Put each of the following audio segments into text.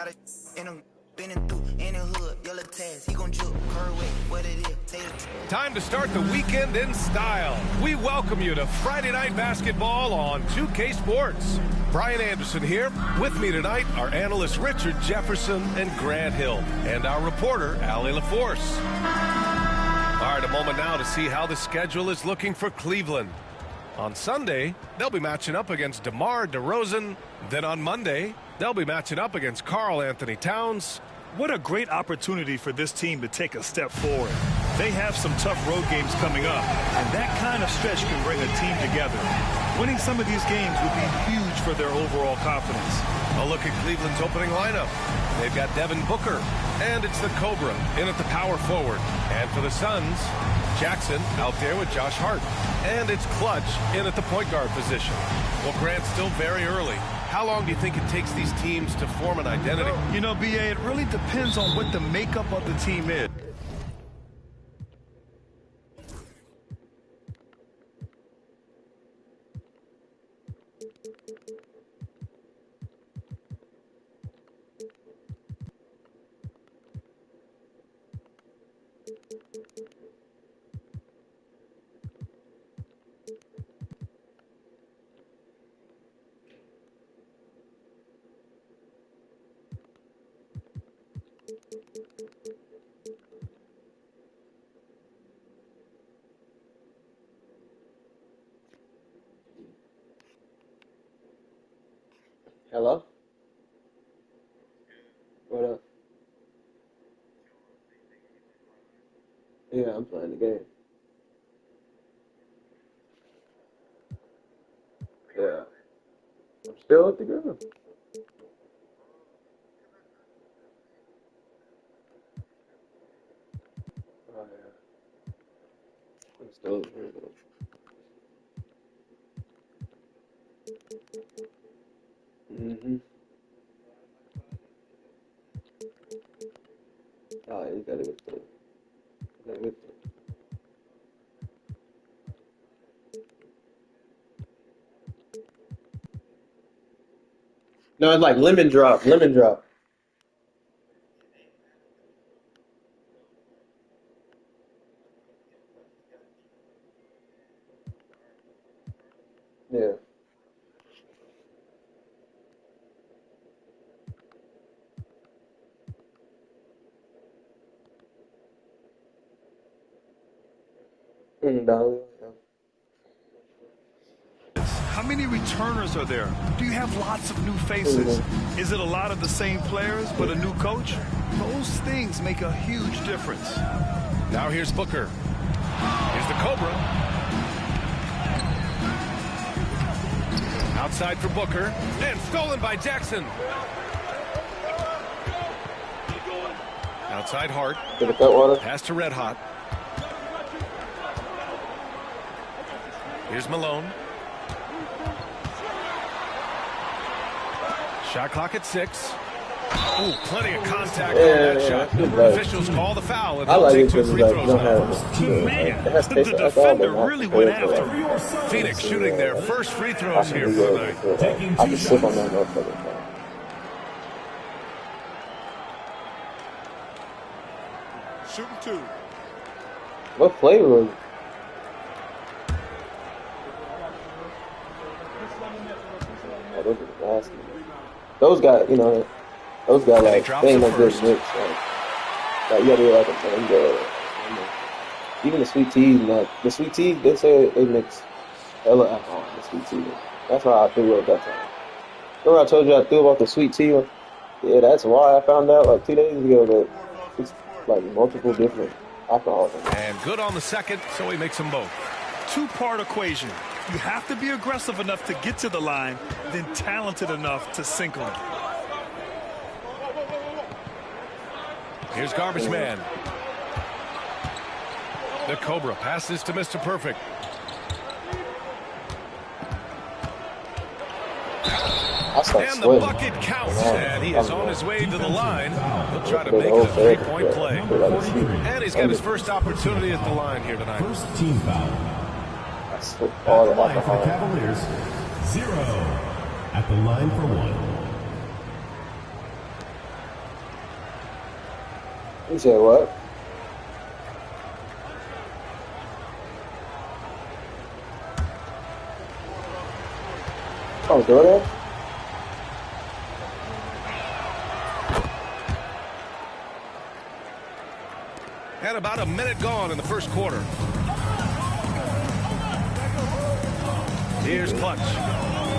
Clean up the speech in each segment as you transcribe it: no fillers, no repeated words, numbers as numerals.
got it in him. Been through in the hood, yellow tags, he gon' juke, curve way, what it is, Time to start the weekend in style. We welcome you to Friday Night Basketball on 2K Sports. Brian Anderson here. With me tonight are analysts Richard Jefferson and Grant Hill, and our reporter, Allie LaForce. All right, a moment now to see how the schedule is looking for Cleveland. On Sunday, they'll be matching up against DeMar DeRozan. Then on Monday, they'll be matching up against Karl Anthony Towns. What a great opportunity for this team to take a step forward. They have some tough road games coming up, and that kind of stretch can bring a team together. Winning some of these games would be huge for their overall confidence. A look at Cleveland's opening lineup. They've got Devin Booker, and it's the Cobra in at the power forward. And for the Suns, Jackson out there with Josh Hart. And it's Clutch in at the point guard position. Well, Grant, still very early. How long do you think it takes these teams to form an identity? You know, B.A., it really depends on what the makeup of the team is. Hello? What up? Yeah, I'm playing the game. Yeah. I'm still at the ground. Oh, yeah. I'm still at the ground. Mm-hmm. Oh, you gotta get through. You gotta get through. No, it's like lemon drop, lemon drop. Yeah. Dolly. How many returners are there? Do you have lots of new faces? Is it a lot of the same players but a new coach? Those things make a huge difference. Now here's Booker. Here's the Cobra. Outside for Booker. And stolen by Jackson. Outside Hart. Pass to Red Hot. Here's Malone. Shot clock at 6. Ooh, plenty of contact on that shot. Officials call the foul and they'll take 2 free throws now. Man, the defender really went after him. Phoenix shooting their first free throws here for the night. I can sip on that motherfucker. Shooting 2. What flavor was it? Oh, those are nasty. Those guys, you know, those guys like they ain't no good mix. Like you gotta be like a mango. Even the sweet teas, like the sweet tea, they say they mix hella alcohol in the sweet tea. That's why I threw up that time. Remember I told you I threw up the sweet tea? Yeah, that's why I found out like 2 days ago that it's like multiple different alcohols. And good on the second, so he makes them both. 2-part equation. You have to be aggressive enough to get to the line, then talented enough to sink on it. Here's Garbage Man. The Cobra passes to Mr. Perfect. And the bucket counts, and he is on his way to the line. He'll try to make it a 3-point play. And he's got his first opportunity at the line here tonight. First team foul. At the line for the Cavaliers, 0. At the line for 1. You said what? Oh, DoorDash? And about a minute gone in the first quarter. Here's Clutch.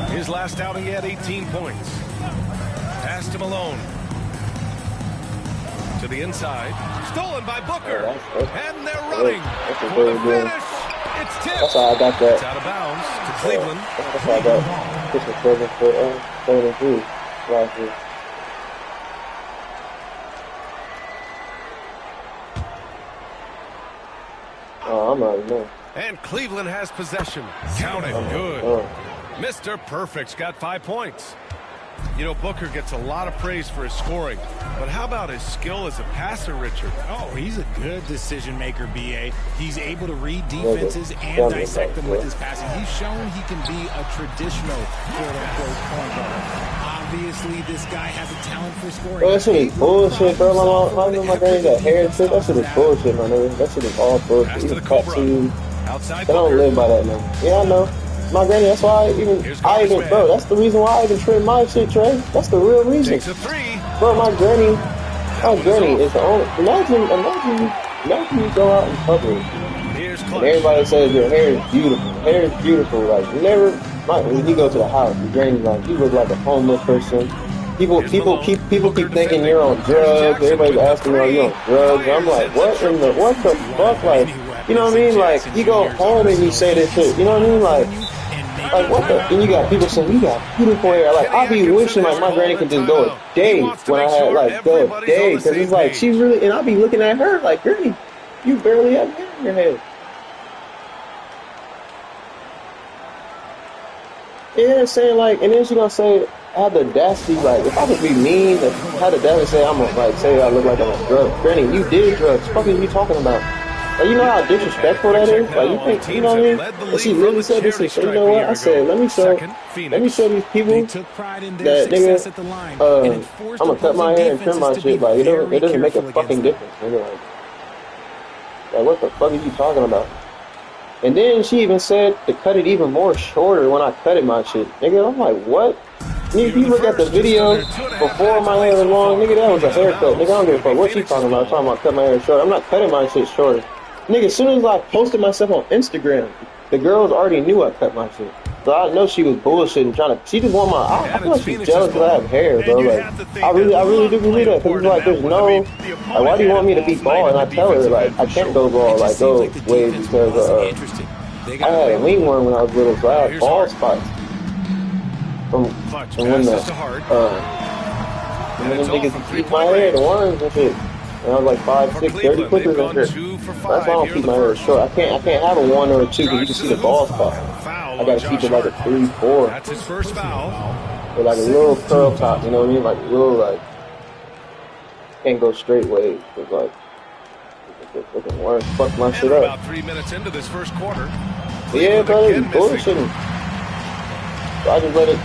His last outing, he had 18 points. Pass to Malone. To the inside. Stolen by Booker. And they're running for the finish. It's tipped. That's how I got that. It's out of bounds to Cleveland. That's how I got Christmas present for 33 last year. Oh, I'm not know. And Cleveland has possession. Count it. Good. Mr. Perfect's got 5 points. You know, Booker gets a lot of praise for his scoring, but how about his skill as a passer, Richard? Oh, he's a good decision maker, B.A. He's able to read defenses and dissect them with his passing. He's shown he can be a traditional quote-unquote point guard. Obviously, this guy has a talent for scoring. Bro, that shit is bullshit, bro. My granny got hair and shit. That shit is bullshit, my nigga. That shit is all bullshit. Even tattoos. They don't live by that, man. Yeah, I know. My granny, that's why bro, that's the reason why I even trim my shit, Trey. That's the real reason. Bro, my granny is the only, imagine you go out in public and everybody says your hair is beautiful. Like, when you go to the house, your granny's like, you look like a homeless person. People keep thinking you're on drugs. Everybody's asking me, are you on drugs? I'm like, what the fuck? Like, you know what I mean? Like, you go home and you say this shit. You know what I mean? Like what the? And you got people saying you got beautiful hair. Like, I be wishing like my granny could just go a day when I had go a day, because it's like she really, and I be looking at her like, granny, you barely have hair in your head. Yeah, saying like, and then she gonna say, I had the audacity, like, if I could be mean, I had the audacity to say I'm like, say I look like I'm a drug. Granny, you did drugs. What are you talking about? Like, you know how disrespectful that is? Like, you think, you know what I mean? And she really said this, and you know what? I said, let me show these people that, nigga, I'm gonna cut my hair and trim my shit. Like, it doesn't make a fucking difference, nigga. Like, what the fuck are you talking about? And then she even said to cut it even more shorter when I cut it my shit. Nigga, I'm like, what? If you look at the video before my hair was long, nigga, that was a haircut. Nigga, I don't give a fuck what she talking about. I'm talking about cut my hair short. I'm not cutting my shit shorter. Nigga, as soon as I posted myself on Instagram, the girls already knew I cut my shit. So I know she was bullshitting, trying to. She just want my. I feel like she's jealous because I have hair, bro. Like, I really do believe that, because it's like there's no. Like, why do you want me to be bald? And I tell her like I can't go bald, like go wave, because I had a wingworm when I was little, so I had bald spots. From when the niggas keep my hair, the worms and shit. And I was like 5'6", 30 clippers and shit. That's why I don't keep my hair short. I can't have a 1 or a 2 because you can see the bald spot. I gotta keep it like a 3, 4. That's his first foul. With like a little curl top, you know what I mean? Like a little, like, can't go straight wave. It's like, fucking worms fuck my shit up. About 3 minutes into this first quarter. Yeah, bro, they bullshitting. So I just let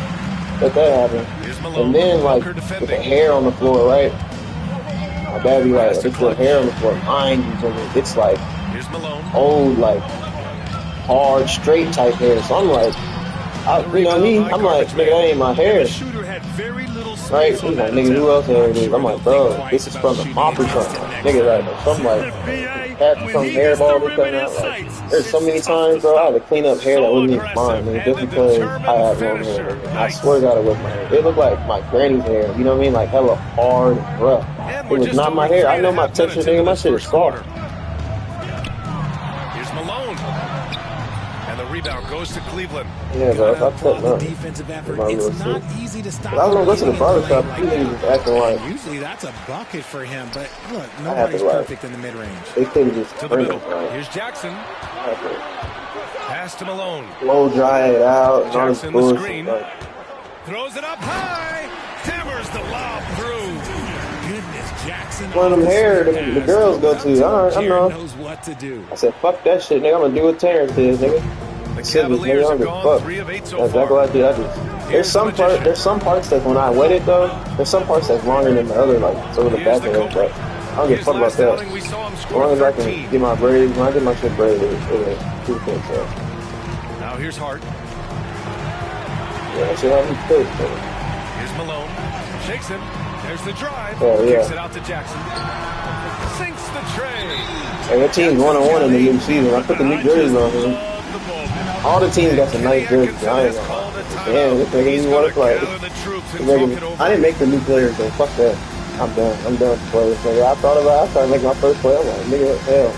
that happen. And then, like, with the hair on the floor, right? My dad be like, it's the hair on the floor. Mine, it's like old, like, hard, straight type hair. So I'm like, you know what I mean? I'm like, nigga, that ain't my hair. Right? He's like, nigga, who else hair it is? I'm like, bro, this is from the mop or something. Nigga, like, something like, had some hairball or something out. Like, there's so many times, bro, I had to clean up hair that wasn't even mine, nigga, just because I had long hair. Nigga. I swear to God, it was my hair. It looked like my granny's hair, you know what I mean? Like, hella hard and rough. It was not my hair. I know my texture, nigga. My shit is scarred. Here's Malone. And the rebound goes to Cleveland. Yeah, bro. I cut my defensive effort. It's not easy to stop. I was gonna go to the barbershop. He was acting like. Usually that's a bucket for him, but look, nobody's perfect in the mid-range. They couldn't just to the middle. Here's Jackson. Pass to Malone. Blow dry it out. Jackson the screen. Throws it up high. Hammers the lob through. Goodness, Jackson. One of them hair the girls go to. I know. Knows what to do. I said, fuck that shit, nigga. I'm gonna do what Terrence did, nigga. The Cavaliers have gone 3 of 8 so far. That's exactly what I did. There's some parts that when I wet it though, there's some parts that's longer than the other, like some of the back of it. But I don't give a fuck about that. As long as I can get my braids, when I get my shit braided, Now here's Hart. Yeah, that shit happens quick. Here's Malone. Shakes him. There's the drive. Oh, yeah. Kicks it out to Jackson. Sinks the tray. Hey, your team's 1-1 in the new season. I put the new jerseys on him. All the teams got some nice jerseys. I ain't gonna. Damn, this nigga even want to play. I didn't make the new players though. Fuck that. I'm done. I'm done with players. Nigga. I started making my first play. I'm like, nigga, hell.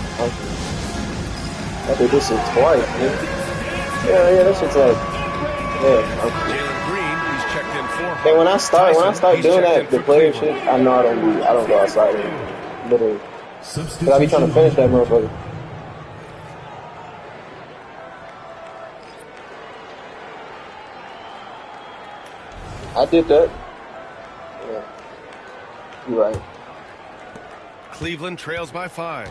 I did this shit twice, nigga. Yeah, that shit's like, Jalen Green, he's checked in for. Hey, when I start doing that, the player shit, I know I don't go outside literally. Cause I be trying to finish that motherfucker. I did that. Yeah. You're right. Cleveland trails by 5.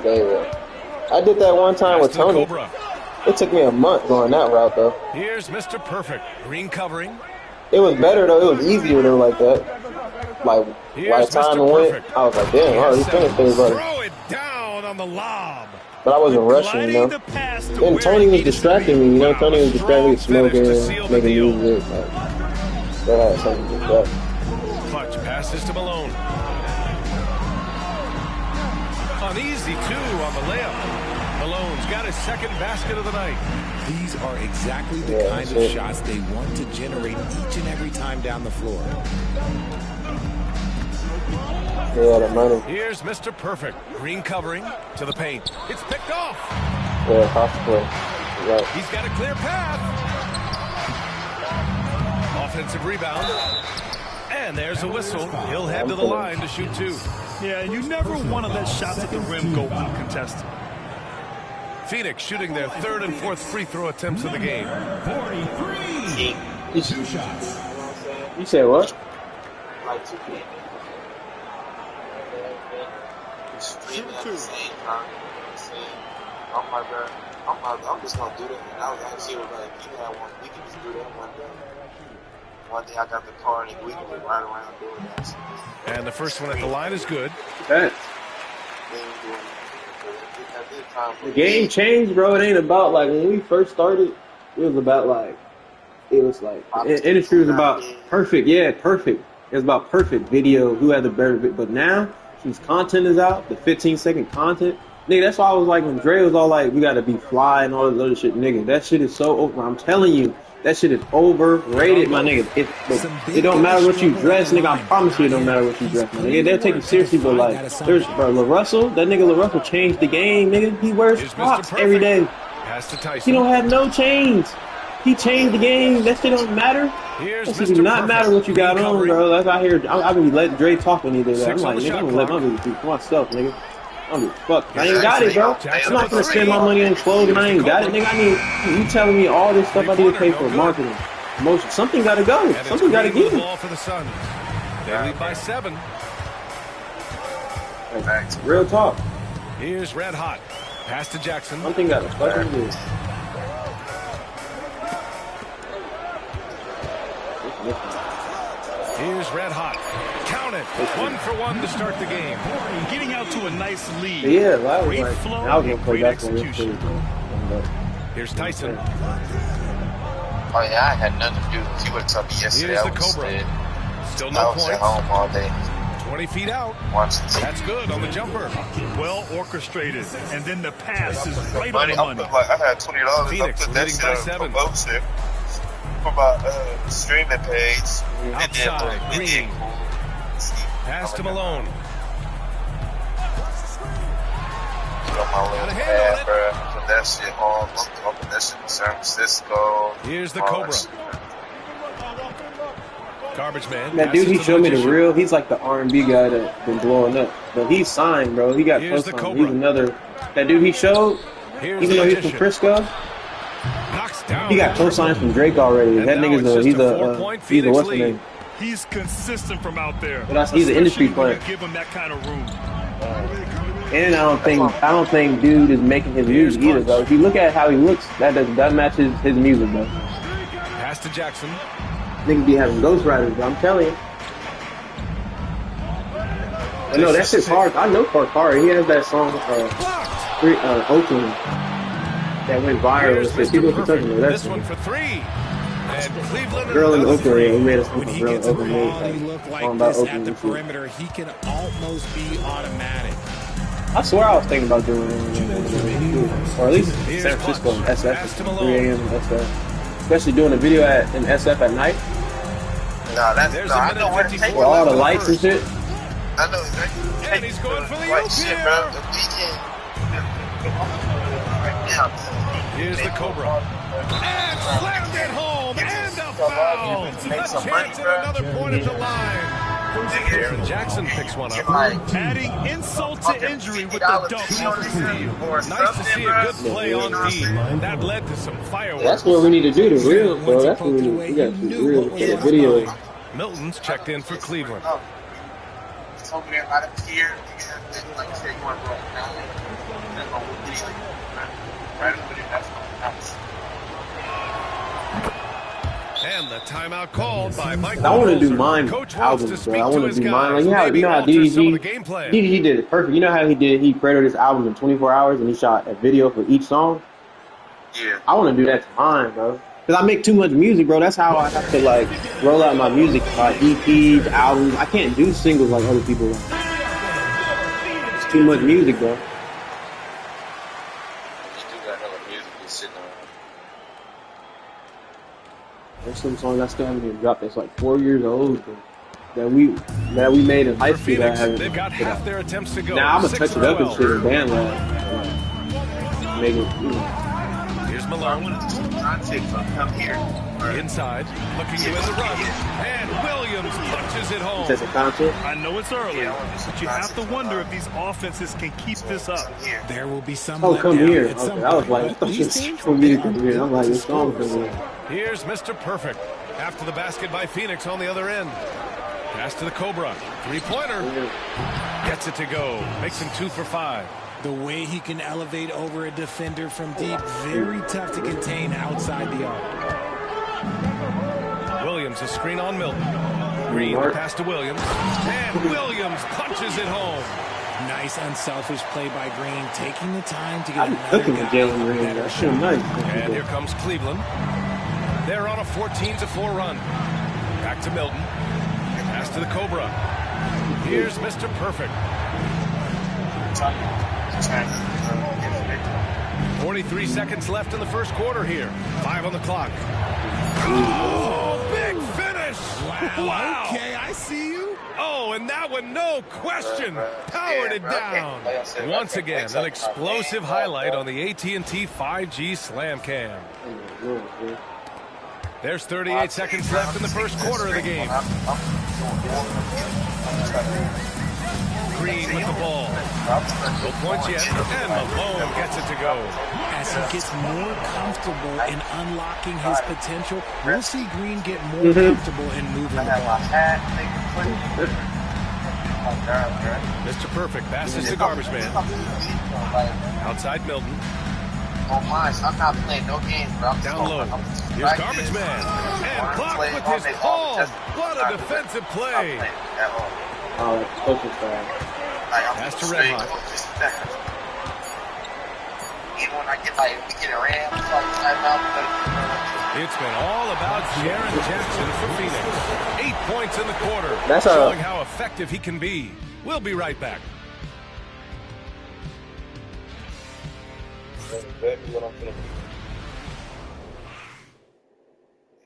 Yeah. I did that one time with Tony. It took me a month going that route though. Here's Mr. Perfect. Green covering. It was better though. It was easier though like that. Like by the time it went, I was like, damn, I already finished this, buddy. Throw it down on the lob. But I wasn't rushing, you know. And Tony was distracting me, you know. Tony was distracting me with smoking, making music. Like, that had something to do with that. Clutch passes to Malone. Uneasy, too, on the layup. Malone's got his second basket of the night. These are exactly the kind of shots they want to generate each and every time down the floor. Yeah, the money. Here's Mr. Perfect. Green covering to the paint. It's picked off. Yeah, possibly. Right. He's got a clear path. Offensive rebound. And there's a whistle. He'll head to the line to shoot 2. Yeah, you never want to let shots at the rim go uncontested. Phoenix shooting their 3rd and 4th free throw attempts of the game. 43. 2 shots. You said what? Like 2 people. Streaming at the same time, I'm just gonna do that. And I was actually like, you had one, we can just do that one day. One day I got the car and we can be right around doing that. And the first one at the line is good. That. The game changed, bro. It ain't about like when we first started. It was about like, industry was about perfect. Yeah, perfect. It was about perfect video. Who had the better video? But now, since content is out, the 15-second content, nigga, that's why I was like when Dre was all like, we gotta be fly and all this other shit, nigga. That shit is so over. I'm telling you, that shit is overrated, my nigga. It don't matter what you dress, nigga. I promise you, it don't matter what you dress, my nigga. They'll take it seriously, but like, there's LaRussell. That nigga LaRussell changed the game, nigga. He wears Crocs every day. He don't have no chains. He changed the game. That shit don't matter. That shit do not matter what you got on, bro. Like I hear, I be letting Dre talk when he does that. I'm like, nigga, I'm gonna let my business do myself, nigga. I don't give a fuck. I ain't got it, bro. I'm not gonna spend my money on clothes and I ain't got it, nigga. I mean, you telling me all this stuff I need to pay for marketing, promotion. Something gotta go. Something gotta give me. They lead by 7. Real talk. Here's Red Hot. Pass to Jackson. Something gotta fucking do. Here's Red Hot. Count it. 1 for 1 to start the game. Getting out to a nice lead. Yeah, that was great like, flow I was gonna and play great back on execution. Here's Tyson. Oh yeah, I had nothing to do. He would have told me yesterday. Here's the I was Cobra. dead. Still I no was points. at home all day. 20 feet out. Watching TV. That's good on the jumper. Well orchestrated, and then the pass is right Money, on the money. I had $20. Phoenix I put that leading shit by on 7. promotion for my streaming page. Outside, And then, Green. Pass to Malone. Got my little pad, bro. Put that shit on. I'm put that shit in San Francisco. Here's the Cobra. Garbage man. That dude, he showed me the real. He's like the R&B guy that been blowing up. But he's signed, bro. He got Here's close on. He's another. That dude he showed, even though he's from Frisco, he got co-signs from Drake already. And that nigga's he's a what's the name? He's consistent from out there. But he's an industry player. Give him that kind of room. And I don't think dude is making his music either, though. If you look at how he looks, that matches his music, though. Pass to Jackson. Niggas be having ghostwriters, bro. I'm telling you. No, that's his hard. I know Farfara. He has that song, Oakland, that went viral. It said people can touch me. This one for 3. And Cleveland. Girl in Oakland. We made a song When for he Girl in gets a Oakland. quality look like this at the perimeter, he can almost be automatic. I swear I was thinking about doing it, or at least San Francisco and SF at 3 a.m. and SF. Especially doing a video in SF at night. No, that's There's I know where to take With all the lights and shit. I know exactly. And he's going for the right shit, oop bro. here. The weekend. Right now. Here's the Cobra. And slammed it home. And a foul. A chance at another point at the line. Aaron Jackson picks one up. Adding insult to injury with the dunk. Nice to see a good play on D. That led to some fireworks. That's what we need to do, the real, bro. That's what we need. We got to do real for the video. Milton's checked in for Cleveland. It's over there by the pier. Like you said, you want to go down. Right over there. That's my house. And the timeout called by Mike. I want to do mine albums, bro. I want to do mine. Like, you know how DDG did it perfect. You know how he He created his album in 24 hours and he shot a video for each song. Yeah. I want to do that to mine, bro. Cause I make too much music, bro. That's how I have to like roll out my music, EPs, albums. I can't do singles like other people. It's too much music, bro. You do got hella music just sitting on. There's some songs I still haven't even dropped. That's like 4 years old, bro. That we made in high school. That I haven't. They've got half their attempts to go. Now I'm gonna touch it up and shit in band lab. Make it. Here's Malone. Come here. Inside, looking to win the run. And Williams punches it home. That's a concert. I know it's early, but you have to wonder if these offenses can keep this up. There will be some. Oh, come here. at some Okay, I was like, I point, thought but you these was teams for me to come here. I'm like, this song for me. Here's Mr. Perfect. After the basket by Phoenix on the other end. Pass to the Cobra. 3-pointer. Gets it to go. Makes him 2 for 5. The way he can elevate over a defender from deep, very tough to contain outside the arc. Williams, a screen on Milton. Green, the pass to Williams. And Williams punches it home. Nice, unselfish play by Green, taking the time to get I'm another cooking with Jalen Green. That shit nice. And here comes Cleveland. They're on a 14-4 run. Back to Milton. Pass to the Cobra. Here's Mr. Perfect. 43 seconds left in the first quarter here. 5 on the clock. Oh, big finish! Wow. Okay, I see you. Oh, and that one, no question, powered it down. Once again, an explosive highlight on the AT&T 5G Slam Cam. There's 38 seconds left in the first quarter of the game. Green with the ball. No points yet, and Malone gets it to go. As he gets more comfortable in unlocking his potential, we'll see Green get more comfortable in moving the ball. Mr. Perfect passes to Garbage Man. Outside Milton. I'm not playing no games, bro. Down low. Here's Garbage Man. And Clock with his palm. What a defensive play. Pass to Red Hot. Even when I get we get a ram, It's been all about Jaren Jackson for Phoenix. 8 points in the quarter, That's showing how effective he can be. We'll be right back. Exactly what I'm gonna be.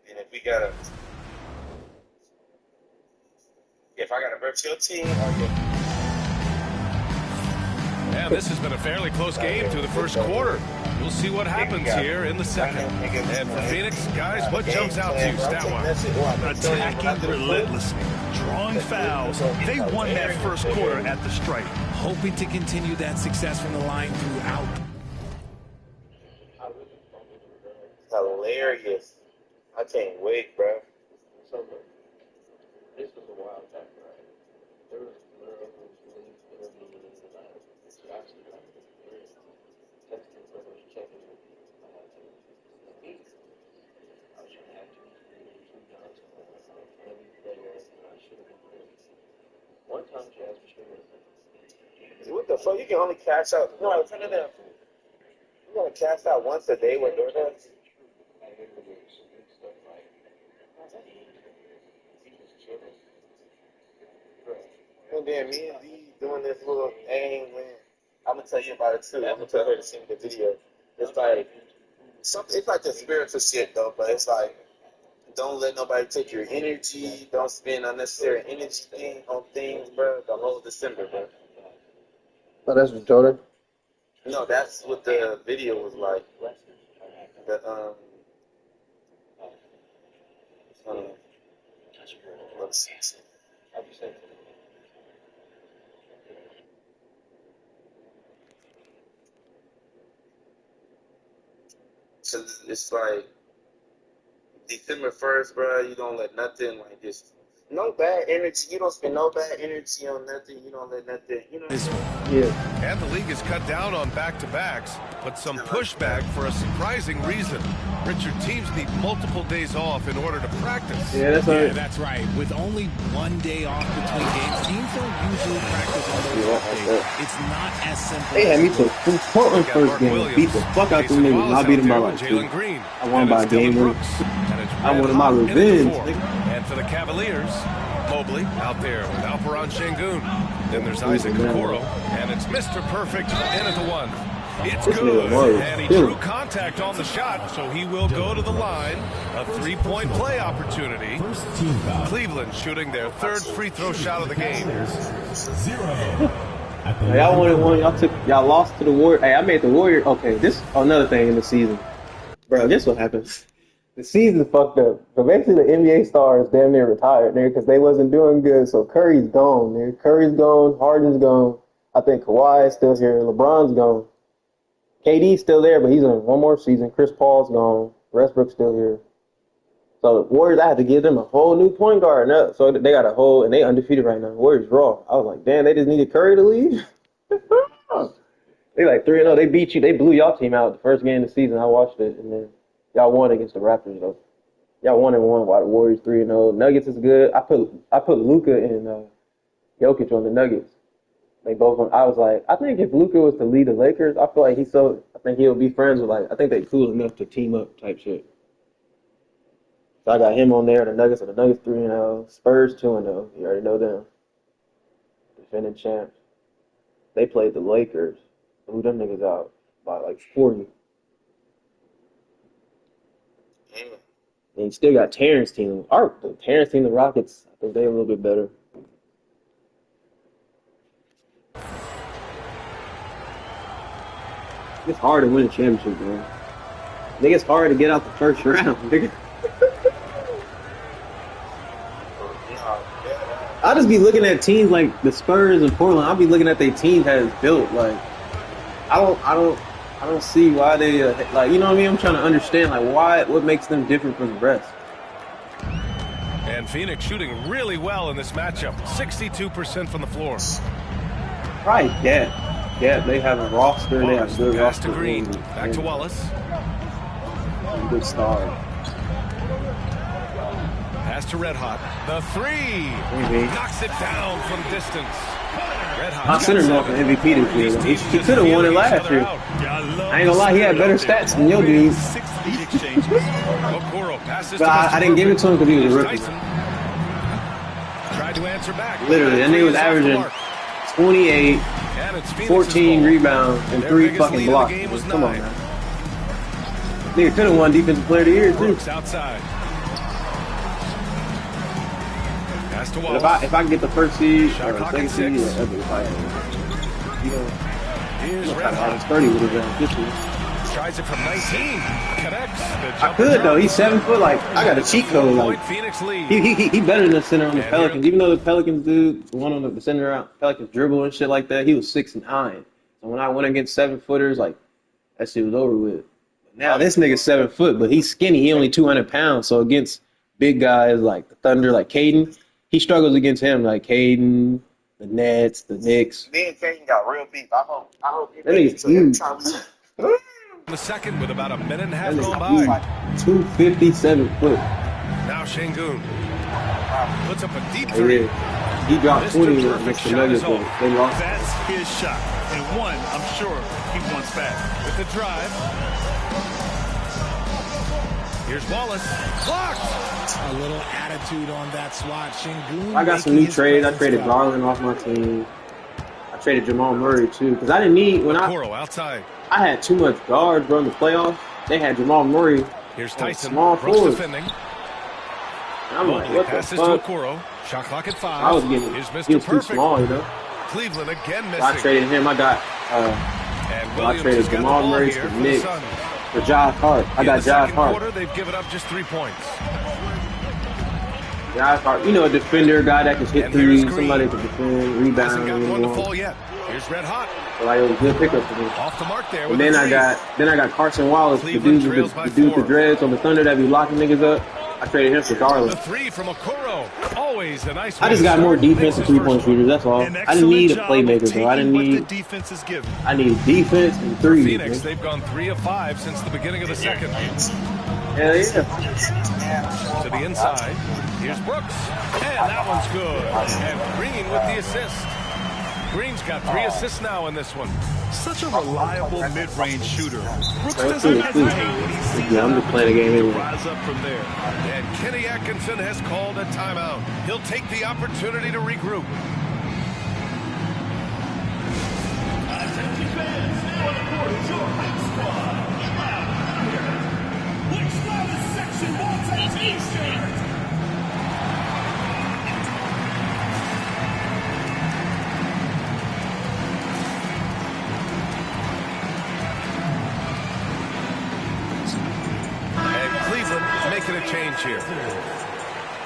And if I gotta verse your team, And this has been a fairly close game through the first quarter. We'll see what happens here in the second. And for Phoenix, guys, what jumps out to you, stat-wise? Attacking relentlessly, drawing fouls. They won that first quarter at the stripe. Hoping to continue that success from the line throughout. hilarious. I can't wait, bro. This was a wild time, right? There was one time Jasper Stringer So you can only cash out. No, I was telling them. You want to cash out once a day with DoorDash? And then me and D doing this little thing when I'm gonna tell you about it too. I'm gonna tell her to send me the video. It's like something. It's like the spiritual shit though, but it's like don't let nobody take your energy. Don't spend unnecessary energy on things, bro. The whole December, bro. Oh, that's what Jordan. No, that's what the video was like. The let's see. So it's like December 1st, bro. You don't let nothing like this. No bad energy. You don't spend no bad energy on nothing. You don't let nothing. You know. Yeah. And the league has cut down on back-to-backs, but some pushback for a surprising reason. Richard, teams need multiple days off in order to practice. Yeah, that's right. With only 1 day off between games, teams don't usually practice on those off days. It's not as simple. They had me to Portland first game, beat the fuck out them niggas, and I beat them by like 2. I won by a game. I wanted my revenge. And for the Cavaliers, Mobley out there with Alperen Şengün. Then there's Isaac Okoro, and it's Mr. Perfect in at the 1. It's good, and he drew contact on the shot, so he will go to the line. A 3-point play opportunity. Cleveland shooting their 3rd free throw shot of the game. 0. Y'all wanted one. Y'all lost to the Warriors. Hey, I made the Warriors. Okay, this another thing in the season, bro. This what happens. The season fucked up. So basically, the NBA stars damn near retired there because they wasn't doing good. So Curry's gone, man. Curry's gone. Harden's gone. I think Kawhi's still here. LeBron's gone. KD's still there, but he's in one more season. Chris Paul's gone. Westbrook's still here. So the Warriors, I had to give them a whole new point guard. So they got a whole, and they undefeated right now. Warriors raw. I was like, damn, they just needed Curry to leave. They like 3-0. They beat you. They blew y'all team out the first game of the season. I watched it, and then y'all won against the Raptors though. Y'all 1-1 while the Warriors 3-0. Nuggets is good. I put Luka and Jokic on the Nuggets. They both on. I was like, I think if Luka was to lead the Lakers, I feel like I think he'll be friends with I think they cool enough to team up type shit. So I got him on there. The Nuggets 3-0. Spurs 2-0. You already know them. Defending champs. They played the Lakers. Blew them niggas out by like 40. Damn. And you still got Terrence team. The Terrence team, the Rockets, I think they're a little bit better. It's hard to win a championship, man. I think it's hard to get out the first round, nigga. I'll just be looking at teams like the Spurs and Portland. I'll be looking at their teams that is built. Like, I don't see why they like. You know what I mean? I'm trying to understand what makes them different from the rest. And Phoenix shooting really well in this matchup. 62% from the floor. Right, yeah. Yeah, they have a roster. They have a good pass roster. To Green. Back to Wallace. Good start. Pass to Red Hot. The 3. Knocks it down from distance. Red Hot. My center's off an MVP this year. He could have won it last year. I ain't gonna lie, he had better stats than your dudes. But I didn't give it to him because he was a rookie. Tried to answer back. Literally, that nigga was averaging 28, 14 rebounds, and 3 fucking blocks. Come on, man. Nigga could have won Defensive Player of the Year, too. Outside. If I can get the first seed or the second seed, yeah, that'd be fine. You know, here's kind of 30 with his this year. Tries it from 19. Connects. I could though. He's 7 foot. Like I got a cheat code. Like he better than the center on the Pelicans. Even though the Pelicans dude, the one on the center out Pelicans dribble and shit like that, he was 6'9". So when I went against 7 footers, like that shit was over with. Now this nigga's 7 foot, but he's skinny. He only 200 pounds. So against big guys like the Thunder, like Caden, he struggles against him. Like Caden, the Nets, the Knicks. Me and Caden got real beef. I hope that nigga's huge. The second with about a minute and a half going by. Like 257 foot. Now Şengün puts up a deep 3. He dropped 20 against the Nuggets, but they lost. That's his shot. And one, I'm sure he wants back. With the drive. Here's Wallace. Blocked. A little attitude on that swat. Şengün. I got some new trades. I traded Garland off my team. I traded Jamal Murray too because I didn't need when outside. I had too much guards bro in the playoffs. They had Jamal Murray. Here's Tyson. Small forward. Defending. I'm like, what the fuck? Shot clock at 5. I was getting he was too small, you know. Cleveland again missing. I traded him. I got I traded Jamal Murray for Knicks for Josh Hart. I got Josh Hart. They've given up just 3 points. Josh Hart, you know, a defender, guy that can hit threes, somebody can defend, rebound. Hasn't got one to fall yet. Here's Red Hot. So like, it was a good pickup for me. Off the mark there. And then I got Carson Wallace, the dude with the dreads on the Thunder that be locking niggas up. I traded him for Garland. The 3 from Okoro. Always a nice. I just got more defensive 3-point shooters. That's all. I didn't need a playmaker though. I didn't need. I need defense and threes. Phoenix, they've gone 3 of 5 since the beginning of the second. Hell yeah. To the inside. Here's Brooks, and that one's good. And Green with the assist. Green's got 3 assists now in this one. Such a reliable mid-range shooter. Brooks doesn't hesitate when he sees I'm just playing a game anyway. Rise up from there. And Kenny Atkinson has called a timeout. He'll take the opportunity to regroup. Attention fans, now on the court is your hot squad. Which Travis section wants a t-shirt? Making a change here.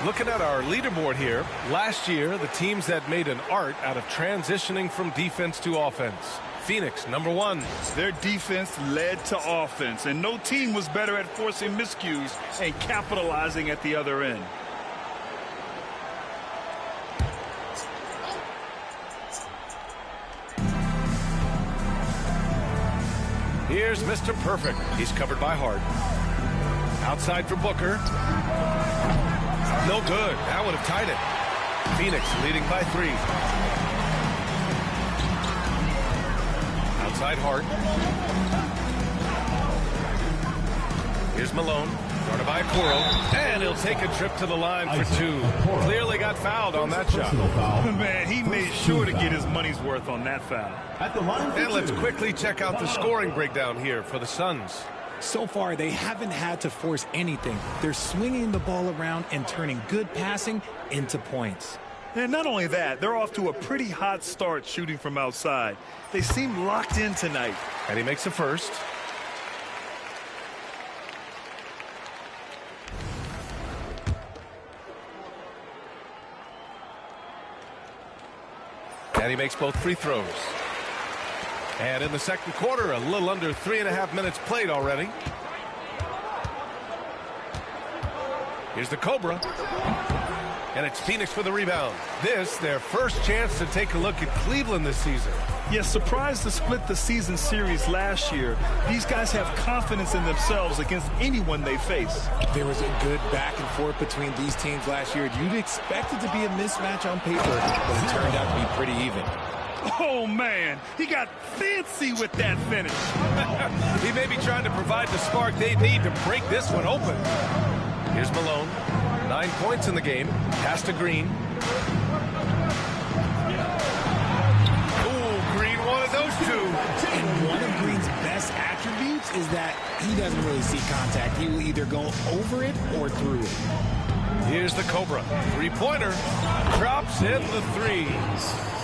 Looking at our leaderboard here, last year the teams that made an art out of transitioning from defense to offense. Phoenix, number 1. Their defense led to offense, and no team was better at forcing miscues and capitalizing at the other end. Here's Mr. Perfect. He's covered by Hart. Outside for Booker. No good. That would have tied it. Phoenix leading by 3. Outside Hart. Here's Malone. Guarded by Okoro. And he'll take a trip to the line for 2. Clearly got fouled on that shot. Man, he made sure to get his money's worth on that foul. And let's quickly check out the scoring breakdown here for the Suns. So far, they haven't had to force anything. They're swinging the ball around and turning good passing into points. And not only that, they're off to a pretty hot start shooting from outside. They seem locked in tonight. And he makes a first. And he makes both free throws. And in the second quarter, a little under 3.5 minutes played already. Here's the Cobra. And it's Phoenix for the rebound. This, their first chance to take a look at Cleveland this season. Yes, surprised to split the season series last year. These guys have confidence in themselves against anyone they face. There was a good back and forth between these teams last year. You'd expect it to be a mismatch on paper, but it turned out to be pretty even. Oh, man, he got fancy with that finish. He may be trying to provide the spark they need to break this one open. Here's Malone. 9 points in the game. Pass to Green. Ooh, Green wanted those 2. And one of Green's best attributes is that he doesn't really see contact. He will either go over it or through it. Here's the Cobra. 3-pointer. Drops in the 3.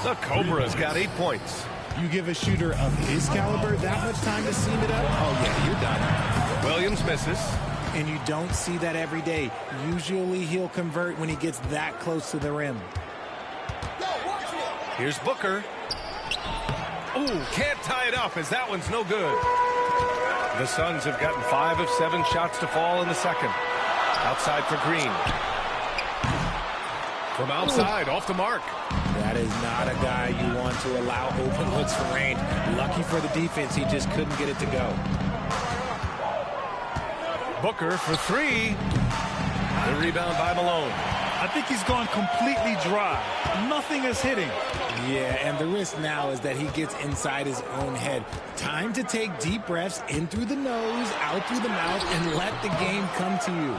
The Cobra's got 8 points. You give a shooter of his caliber that much time to seam it up, oh yeah, you're done. Williams misses. And you don't see that every day. Usually he'll convert when he gets that close to the rim. Here's Booker. Ooh, can't tie it up as that one's no good. The Suns have gotten 5 of 7 shots to fall in the second. Outside for Green. From outside, off the mark. That is not a guy you want to allow open looks for range. Lucky for the defense, he just couldn't get it to go. Booker for 3. The rebound by Malone. I think he's gone completely dry. Nothing is hitting. Yeah, and the risk now is that he gets inside his own head. Time to take deep breaths in through the nose, out through the mouth, and let the game come to you.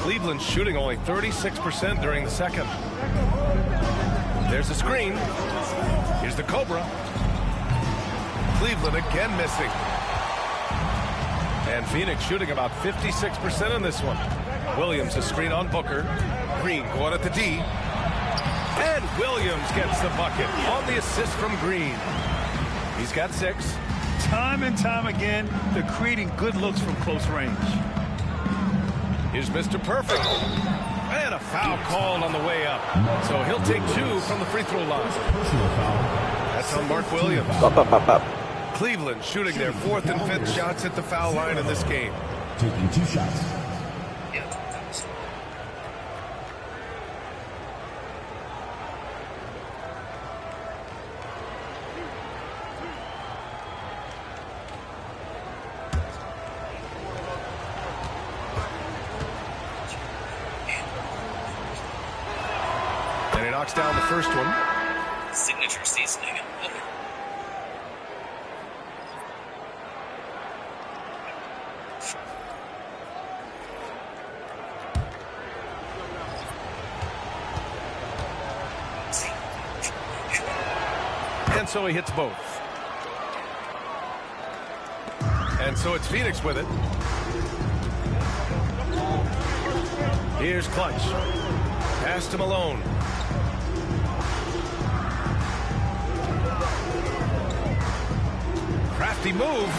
Cleveland shooting only 36% during the second. There's a screen. Here's the Cobra. Cleveland again missing. And Phoenix shooting about 56% in this one. Williams a screen on Booker. Green going at the D. And Williams gets the bucket on the assist from Green. He's got 6. Time and time again, they're creating good looks from close range. Here's Mr. Perfect. And a foul called on the way up. So he'll take 2 from the free throw line. That's on Mark Williams. Cleveland shooting their 4th and 5th shots at the foul line in this game. Taking 2 shots. And he knocks down the first one. Signature seasoning and butter. And so he hits both. And so it's Phoenix with it. Here's Clutch. Pass to Malone. Crafty move.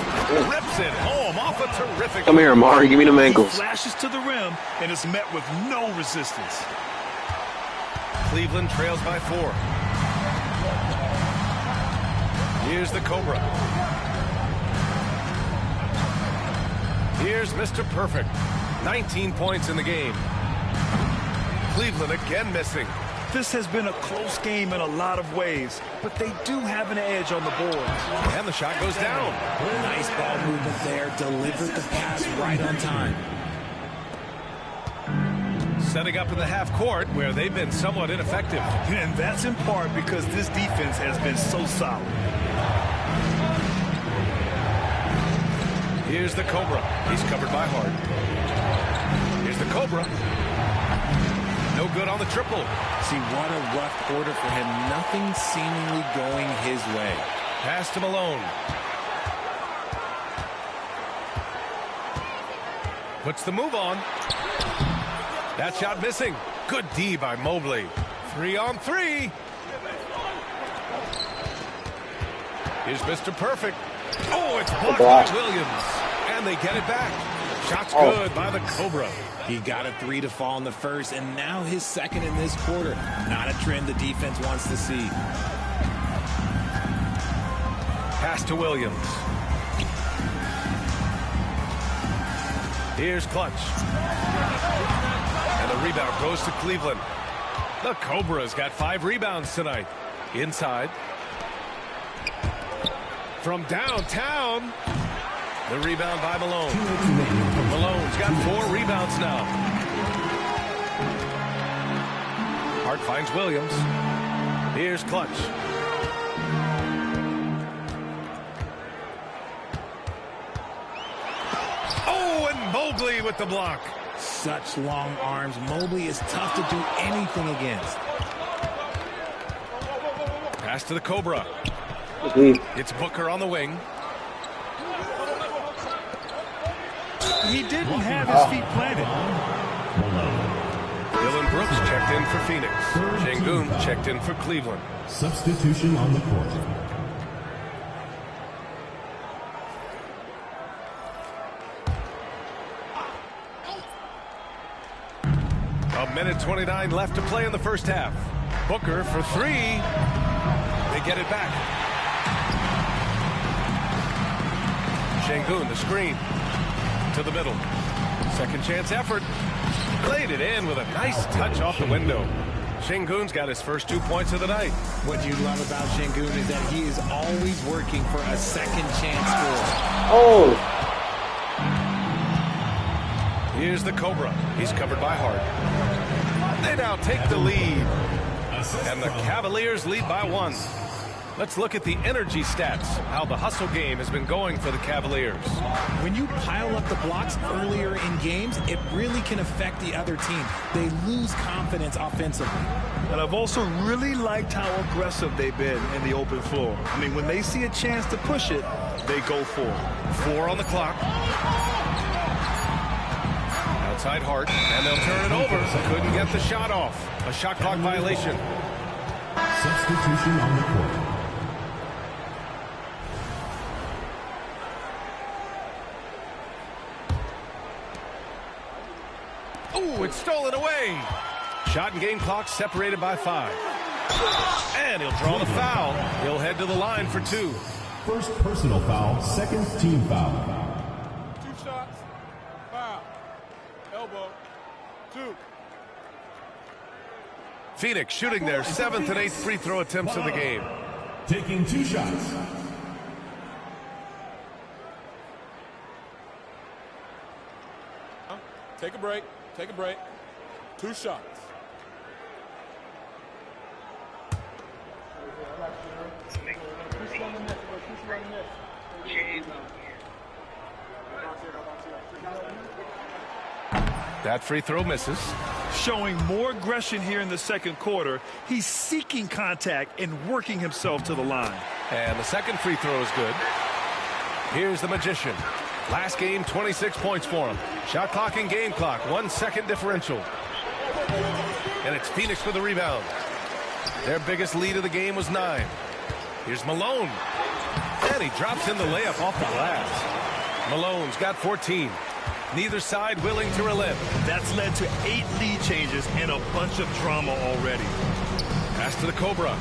Rips it home off a terrific. Come here, Amari. Give me them ankles. Flashes to the rim and is met with no resistance. Cleveland trails by 4. Here's the Cobra. Here's Mr. Perfect. 19 points in the game. Cleveland again missing. This has been a close game in a lot of ways, but they do have an edge on the board. And the shot goes down. Nice ball movement there. Delivered the pass right on time. Setting up in the half court where they've been somewhat ineffective. And that's in part because this defense has been so solid. Here's the Cobra. He's covered by Hart. Here's the Cobra. No good on the triple. See, what a rough quarter for him. Nothing seemingly going his way. Pass to Malone. Puts the move on. That shot missing. Good D by Mobley. 3 on 3. Here's Mr. Perfect. Oh, it's blocked by Williams. And they get it back. Shot's good by the Cobra. He got a 3 to fall in the first, and now his second in this quarter. Not a trend the defense wants to see. Pass to Williams. Here's Clutch. And the rebound goes to Cleveland. The Cobra's got 5 rebounds tonight. Inside. From downtown. The rebound by Malone. Malone's got 4 rebounds now. Hart finds Williams. Here's Clutch. Oh, and Mobley with the block. Such long arms. Mobley is tough to do anything against. Pass to the Cobra. It's Booker on the wing. He didn't have his feet planted. Dylan Brooks checked in for Phoenix. Şengün checked in for Cleveland. Substitution on the court. A minute 29 left to play in the first half. Booker for 3. They get it back. Şengün, the screen. To the middle. Second chance effort. Played it in with a nice touch off the window. Şengün's got his first 2 points of the night. What you love about Şengün is that he is always working for a second chance score. Oh. Here's the Cobra. He's covered by Hart. They now take the lead. And the Cavaliers lead by 1. Let's look at the energy stats, how the hustle game has been going for the Cavaliers. When you pile up the blocks earlier in games, it really can affect the other team. They lose confidence offensively. And I've also really liked how aggressive they've been in the open floor. I mean, when they see a chance to push it, they go for it. 4 on the clock. Outside Hart, and they'll turn it over. Couldn't get the shot off. A shot clock violation. Substitution on the court. Ooh, it's stolen away. Shot and game clock separated by 5. And he'll draw the foul. He'll head to the line for 2. First personal foul, second team foul. 2 shots, foul, elbow, 2. Phoenix shooting their 7th and 8th free throw attempts of the game. Taking 2 shots. Take a break, take a break. 2 shots. That free throw misses. Showing more aggression here in the second quarter. He's seeking contact and working himself to the line. And the second free throw is good. Here's the Magician. Last game, 26 points for him. Shot clock and game clock, 1 second differential. And it's Phoenix for the rebound. Their biggest lead of the game was 9. Here's Malone. And he drops in the layup off the glass. Malone's got 14. Neither side willing to relent. That's led to 8 lead changes and a bunch of drama already. Pass to the Cobra.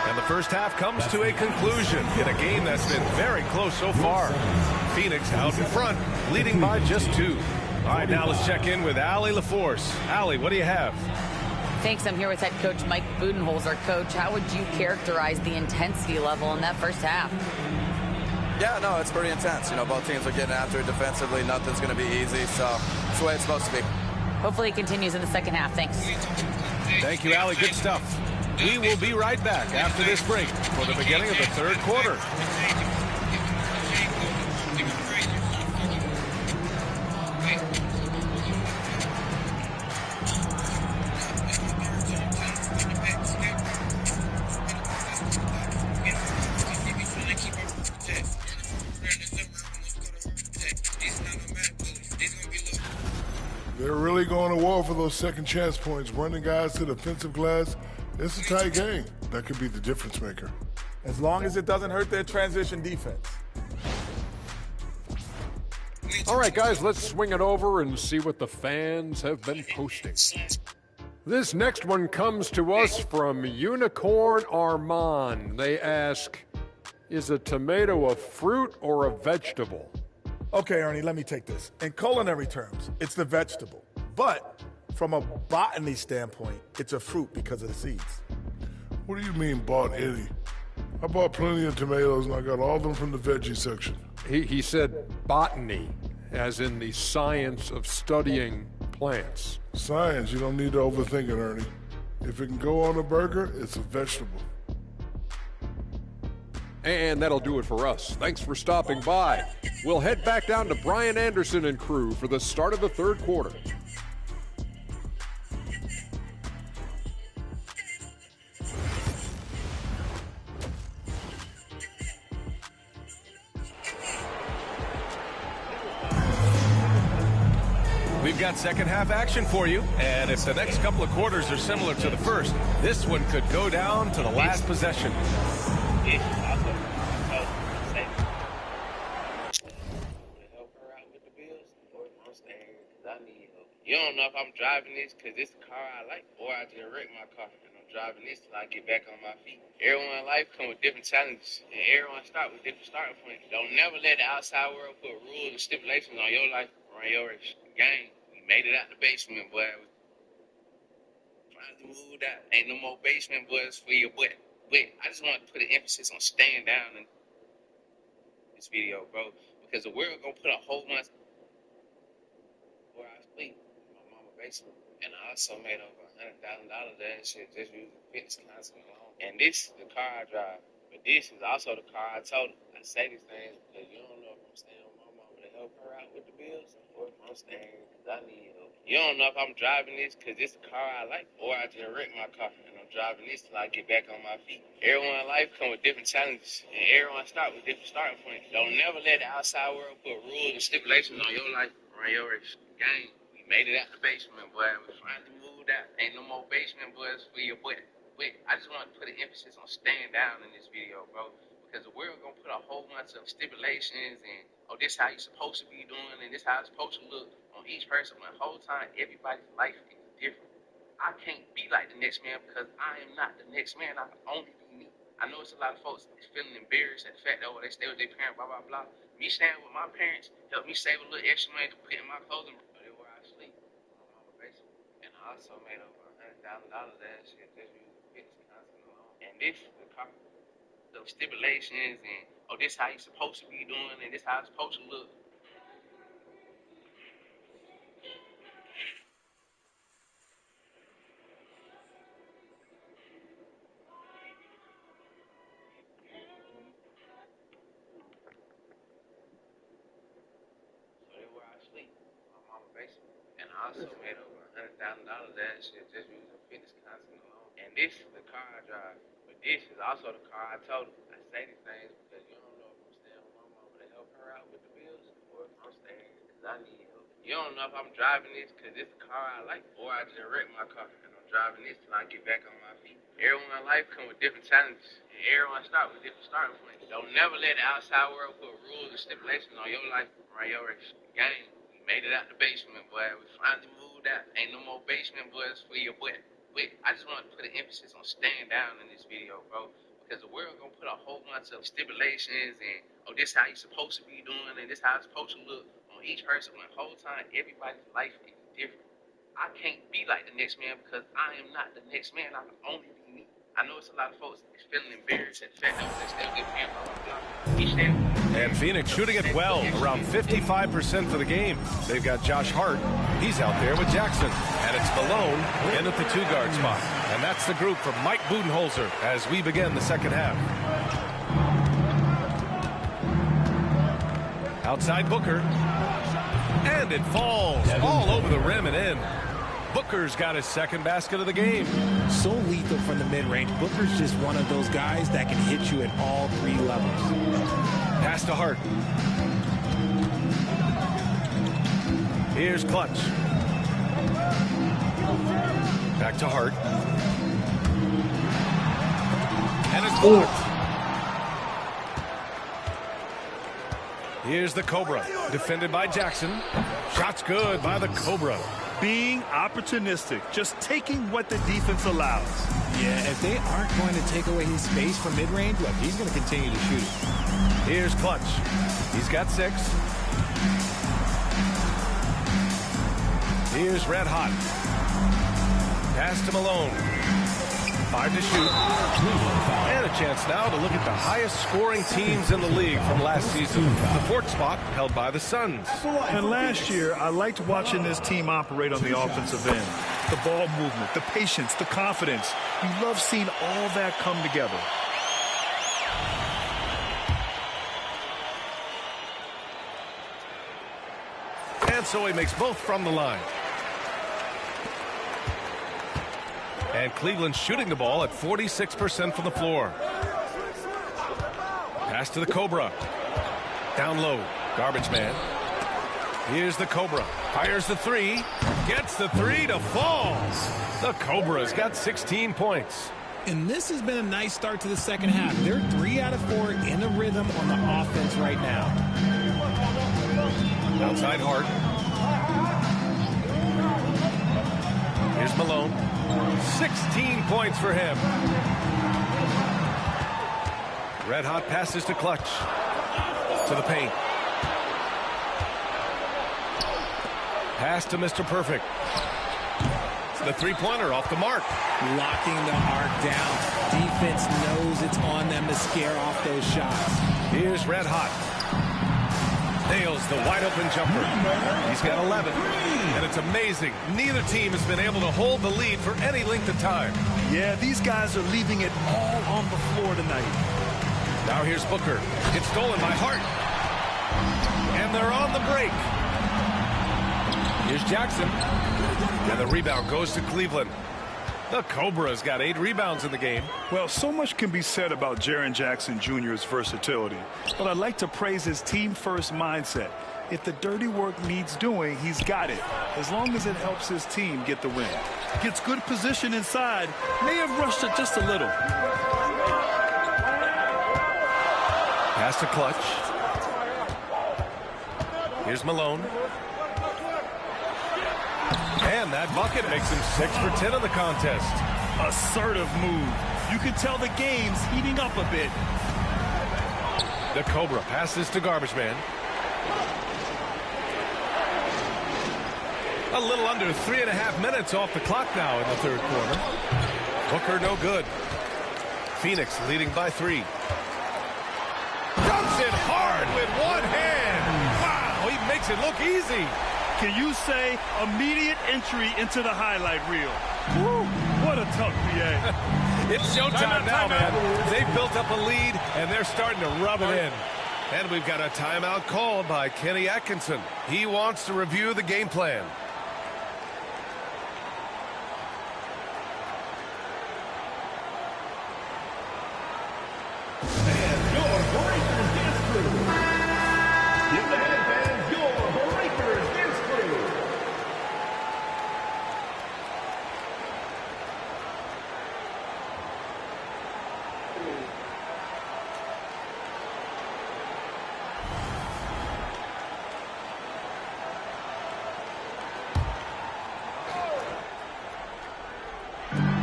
And the first half comes to a conclusion in a game that's been very close so far. Phoenix out in front, leading by just 2. All right, now let's check in with Allie LaForce. Allie, what do you have? Thanks. I'm here with head coach Mike Budenholzer. Coach, how would you characterize the intensity level in that first half? Yeah, no, it's pretty intense. You know, both teams are getting after it defensively. Nothing's going to be easy, so it's the way it's supposed to be. Hopefully it continues in the second half. Thanks. Thank you, Allie. Good stuff. We will be right back after this break for the beginning of the third quarter. They're really going to war for those second chance points, running guys to the offensive glass. It's a tight game. That could be the difference maker. As long as it doesn't hurt their transition defense. All right, guys, let's swing it over and see what the fans have been posting. This next one comes to us from Unicorn Armand. They ask, is a tomato a fruit or a vegetable? Okay, Ernie, let me take this. In culinary terms, it's the vegetable. But from a botany standpoint, it's a fruit because of the seeds. What do you mean, bought any? I bought plenty of tomatoes, and I got all of them from the veggie section. He said botany, as in the science of studying plants. Science, you don't need to overthink it, Ernie. If it can go on a burger, it's a vegetable. And that'll do it for us. Thanks for stopping by. We'll head back down to Brian Anderson and crew for the start of the third quarter. We've got second half action for you, and if the next couple of quarters are similar to the first, this one could go down to the last possession. You don't know if I'm driving this because it's a car I like, or I just wreck my car and I'm driving this till I get back on my feet. Everyone in life comes with different challenges, and everyone start with different starting points. Don't never let the outside world put rules and stipulations on your life or on your game. We made it out the basement, boy. We finally moved out. Ain't no more basement boys for your butt. But I just want to put an emphasis on staying down and this video, bro, because the world gonna put a whole bunch where I sleep in my mama basement. And I also made over $100,000 that shit just using fitness content alone. And this is the car I drive, but this is also the car I told her. I say these things because you don't know if I'm staying with my mama to help her out with the bills, or if I'm staying because I need help. You don't know if I'm driving this because it's the car I like, or I just wrecked my car and I'm driving this till I get back on my feet. Everyone in life come with different challenges, and everyone start with different starting points. Don't never let the outside world put rules and stipulations on your life. Run your race. Game. Made it out the basement, boy. We finally moved out. Ain't no more basement boys for your boy. Wait, I just want to put an emphasis on staying down in this video, bro. Because the world gonna put a whole bunch of stipulations and, oh, this how you supposed to be doing and this how it's supposed to look on each person. The whole time, everybody's life is different. I can't be like the next man because I am not the next man. I can only be me. I know it's a lot of folks feeling embarrassed at the fact that, oh, they stay with their parents, blah, blah, blah. Me staying with my parents helped me save a little extra money to put in my clothing. And I also made over $100,000 that shit just using fitness content alone. And this is the car, the stipulations and, oh, this how you supposed to be doing and this how it's supposed to look. So that's where I sleep, my mama basement. And I also made over $100,000 that shit just using fitness content alone. And this is the car I drive, but this is also the car I told her. I say these things because you don't know if I'm staying with my mama to help her out with the bills, or if I'm staying because I need help. You don't know if I'm driving this because it's the car I like, or I just wrecked my car and I'm driving this till I get back on my feet. Everyone in life come with different challenges, and everyone start with different starting points. Don't never let the outside world put rules and stipulations on your life. Run your race. Game. Made it out the basement, boy. We finally moved out. Ain't no more basement boys for your boy. Wait, I just want to put an emphasis on staying down in this video, bro. Because the world gonna put a whole bunch of stipulations and, oh, this how you supposed to be doing and this how it's supposed to look on each person. When the whole time, everybody's life is different. I can't be like the next man because I am not the next man. I can only be me. I know it's a lot of folks feeling embarrassed at the fact that they still get paid, blah, blah, blah. Each day. And Phoenix shooting it well, around 55% for the game. They've got Josh Hart. He's out there with Jackson. And it's Malone in at the two-guard spot. And that's the group from Mike Budenholzer as we begin the second half. Outside Booker. And it falls all over the rim and in. Booker's got his second basket of the game. So lethal from the mid-range. Booker's just one of those guys that can hit you at all three levels. Pass to Hart. Here's Clutch. Back to Hart. And it's blocked. Here's the Cobra. Defended by Jackson. Shot's good by the Cobra. Being opportunistic, just taking what the defense allows. Yeah, if they aren't going to take away his space from mid-range, look, he's going to continue to shoot it. Here's Clutch. He's got 6. Here's Red Hot. Pass to Malone. 5 to shoot. And a chance now to look at the highest scoring teams in the league from last season. The 4th spot held by the Suns. And last year, I liked watching this team operate on the offensive end. The ball movement, the patience, the confidence. You love seeing all that come together. And so he makes both from the line. And Cleveland shooting the ball at 46% from the floor. Pass to the Cobra. Down low. Garbage man. Here's the Cobra. Fires the 3. Gets the 3 to fall. The Cobra's got 16 points. And this has been a nice start to the second half. They're 3 out of 4 in a rhythm on the offense right now. Outside Hart. Here's Malone. 16 points for him. Red Hot passes to Clutch. To the paint. Pass to Mr. Perfect. The three-pointer off the mark. Locking the arc down. Defense knows it's on them to scare off those shots. Here's Red Hot. Nails the wide-open jumper. He's got 11. And it's amazing. Neither team has been able to hold the lead for any length of time. Yeah, these guys are leaving it all on the floor tonight. Now here's Booker. It's stolen by Hart. And they're on the break. Here's Jackson. And the rebound goes to Cleveland. The Cobra's got 8 rebounds in the game. Well, so much can be said about Jaren Jackson Jr.'s versatility, but I'd like to praise his team-first mindset. If the dirty work needs doing, he's got it, as long as it helps his team get the win. Gets good position inside, may have rushed it just a little. Pass to Clutch. Here's Malone. And that bucket makes him 6 for 10 in the contest. Assertive move. You can tell the game's heating up a bit. The Cobra passes to Garbage Man. A little under 3.5 minutes off the clock now in the third quarter. Booker no good. Phoenix leading by 3. Dumps it hard with one hand. Wow, he makes it look easy. Can you say immediate entry into the highlight reel? Woo, what a tough PA. It's showtime now, man. They've built up a lead, and they're starting to rub it in. And we've got a timeout called by Kenny Atkinson. He wants to review the game plan.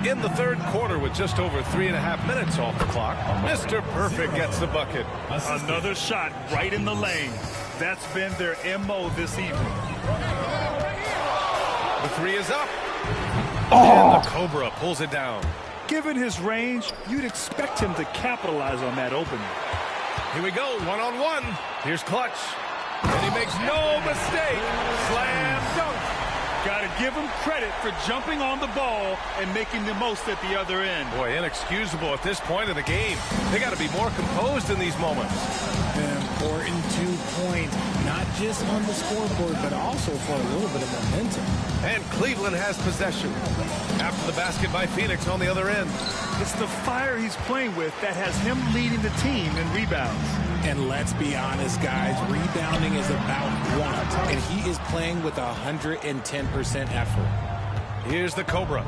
In the third quarter with just over 3.5 minutes off the clock, Mr. Perfect gets the bucket. Another shot right in the lane. That's been their MO this evening. The 3 is up. And the Cobra pulls it down. Given his range, you'd expect him to capitalize on that opening. Here we go, one-on-one. Here's Clutch. And he makes no mistake. Slam dunk. Got to give him credit for jumping on the ball and making the most at the other end. Boy, inexcusable at this point in the game. They got to be more composed in these moments. An important 2-point, not just on the scoreboard, but also for a little bit of momentum. And Cleveland has possession. After the basket by Phoenix on the other end. It's the fire he's playing with that has him leading the team in rebounds. And let's be honest, guys, rebounding is about want, and he is playing with 110% effort. Here's the Cobra.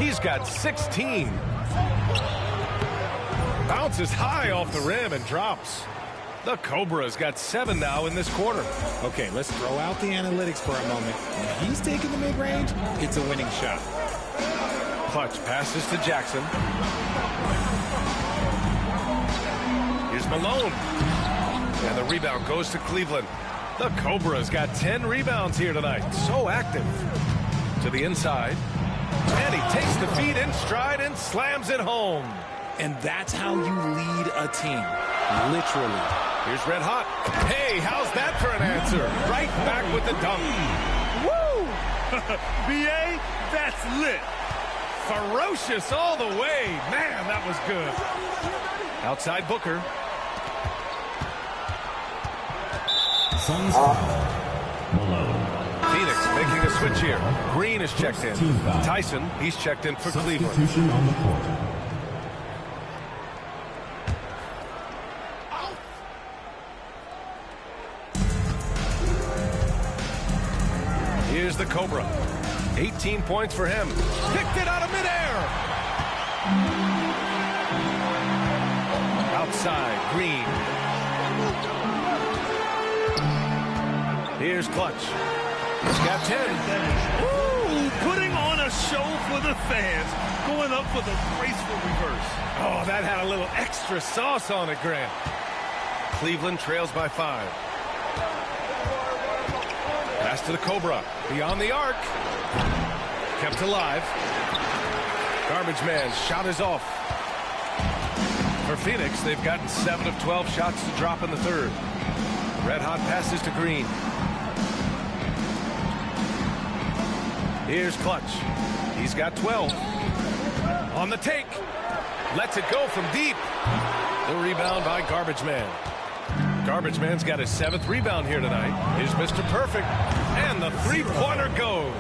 He's got 16. Bounces high off the rim and drops. The Cobra's got 7 now in this quarter. Okay, let's throw out the analytics for a moment. When he's taking the mid-range, it's a winning shot. Clutch passes to Jackson. Here's Malone. And the rebound goes to Cleveland. The Cobra's got 10 rebounds here tonight. So active. To the inside. And he takes the feed in stride and slams it home. And that's how you lead a team. Literally. Here's Red Hot. Hey, how's that for an answer? Right back with the dunk. Woo! BA, that's lit. Ferocious all the way. Man, that was good. Outside Booker. Phoenix making a switch here. Green is checked in. Tyson, he's checked in for Cleveland. On the court. Here's the Cobra. 18 points for him. Picked it out of midair. Outside, Green. Here's Clutch. He's got 10. Ooh, putting on a show for the fans. Going up for the graceful reverse. Oh, that had a little extra sauce on it, Grant. Cleveland trails by 5. Pass to the Cobra. Beyond the arc. Kept alive. Garbage man's shot is off. For Phoenix, they've gotten 7 of 12 shots to drop in the third. Red Hot passes to Green. Here's Clutch. He's got 12. On the take. Lets it go from deep. The rebound by Garbage Man. Garbage Man's got his 7th rebound here tonight. Here's Mr. Perfect. And the three-pointer goes.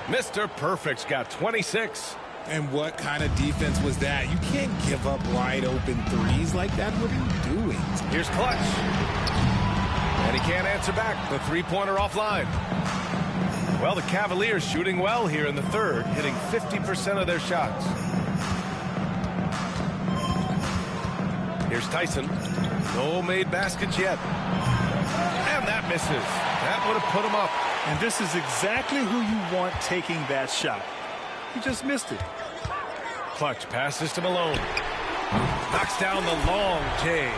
Mr. Perfect's got 26. And what kind of defense was that? You can't give up wide open threes like that. What are you doing? Here's Clutch. And he can't answer back. The three-pointer offline. Well, the Cavaliers shooting well here in the third, hitting 50% of their shots. Here's Tyson. No made baskets yet. And that misses. That would have put him up. And this is exactly who you want taking that shot. He just missed it. Clutch passes to Malone. Knocks down the long J.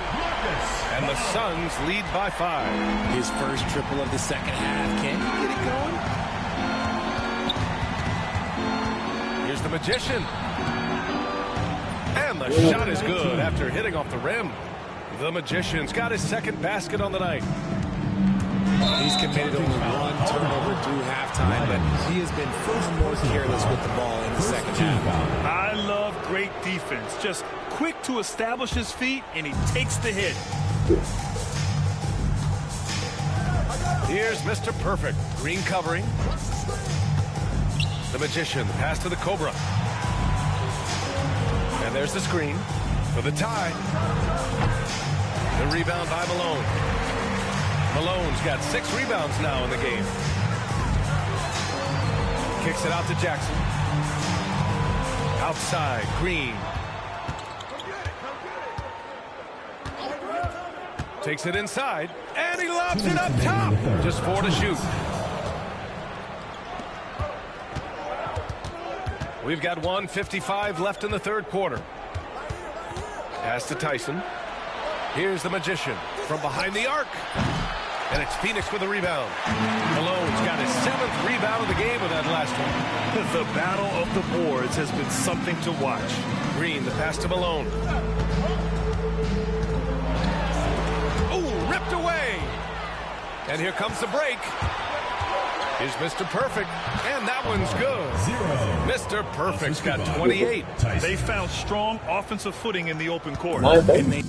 And the Suns lead by 5. His first triple of the second half. Can he get it going? Here's the Magician. And the shot is good after hitting off the rim. The Magician's got his 2nd basket on the night. He's committed only 1 turnover through halftime, but he has been far more careless with the ball in the second half. I love great defense. Just quick to establish his feet, and he takes the hit. Here's Mr. Perfect. Green covering. The Magician. Pass to the Cobra. And there's the screen for the tie. The rebound by Malone. Malone's got 6 rebounds now in the game. Kicks it out to Jackson. Outside, Green. Takes it inside, and he lobs it up top. Just 4 to shoot. We've got 1:55 left in the third quarter. Pass to Tyson. Here's the Magician from behind the arc. And it's Phoenix with a rebound. Malone's got his 7th rebound of the game with that last one. The battle of the boards has been something to watch. Green, the pass to Malone. Oh, ripped away. And here comes the break. Here's Mr. Perfect, and that one's good. Mr. Perfect's got 28. They found strong offensive footing in the open court. They need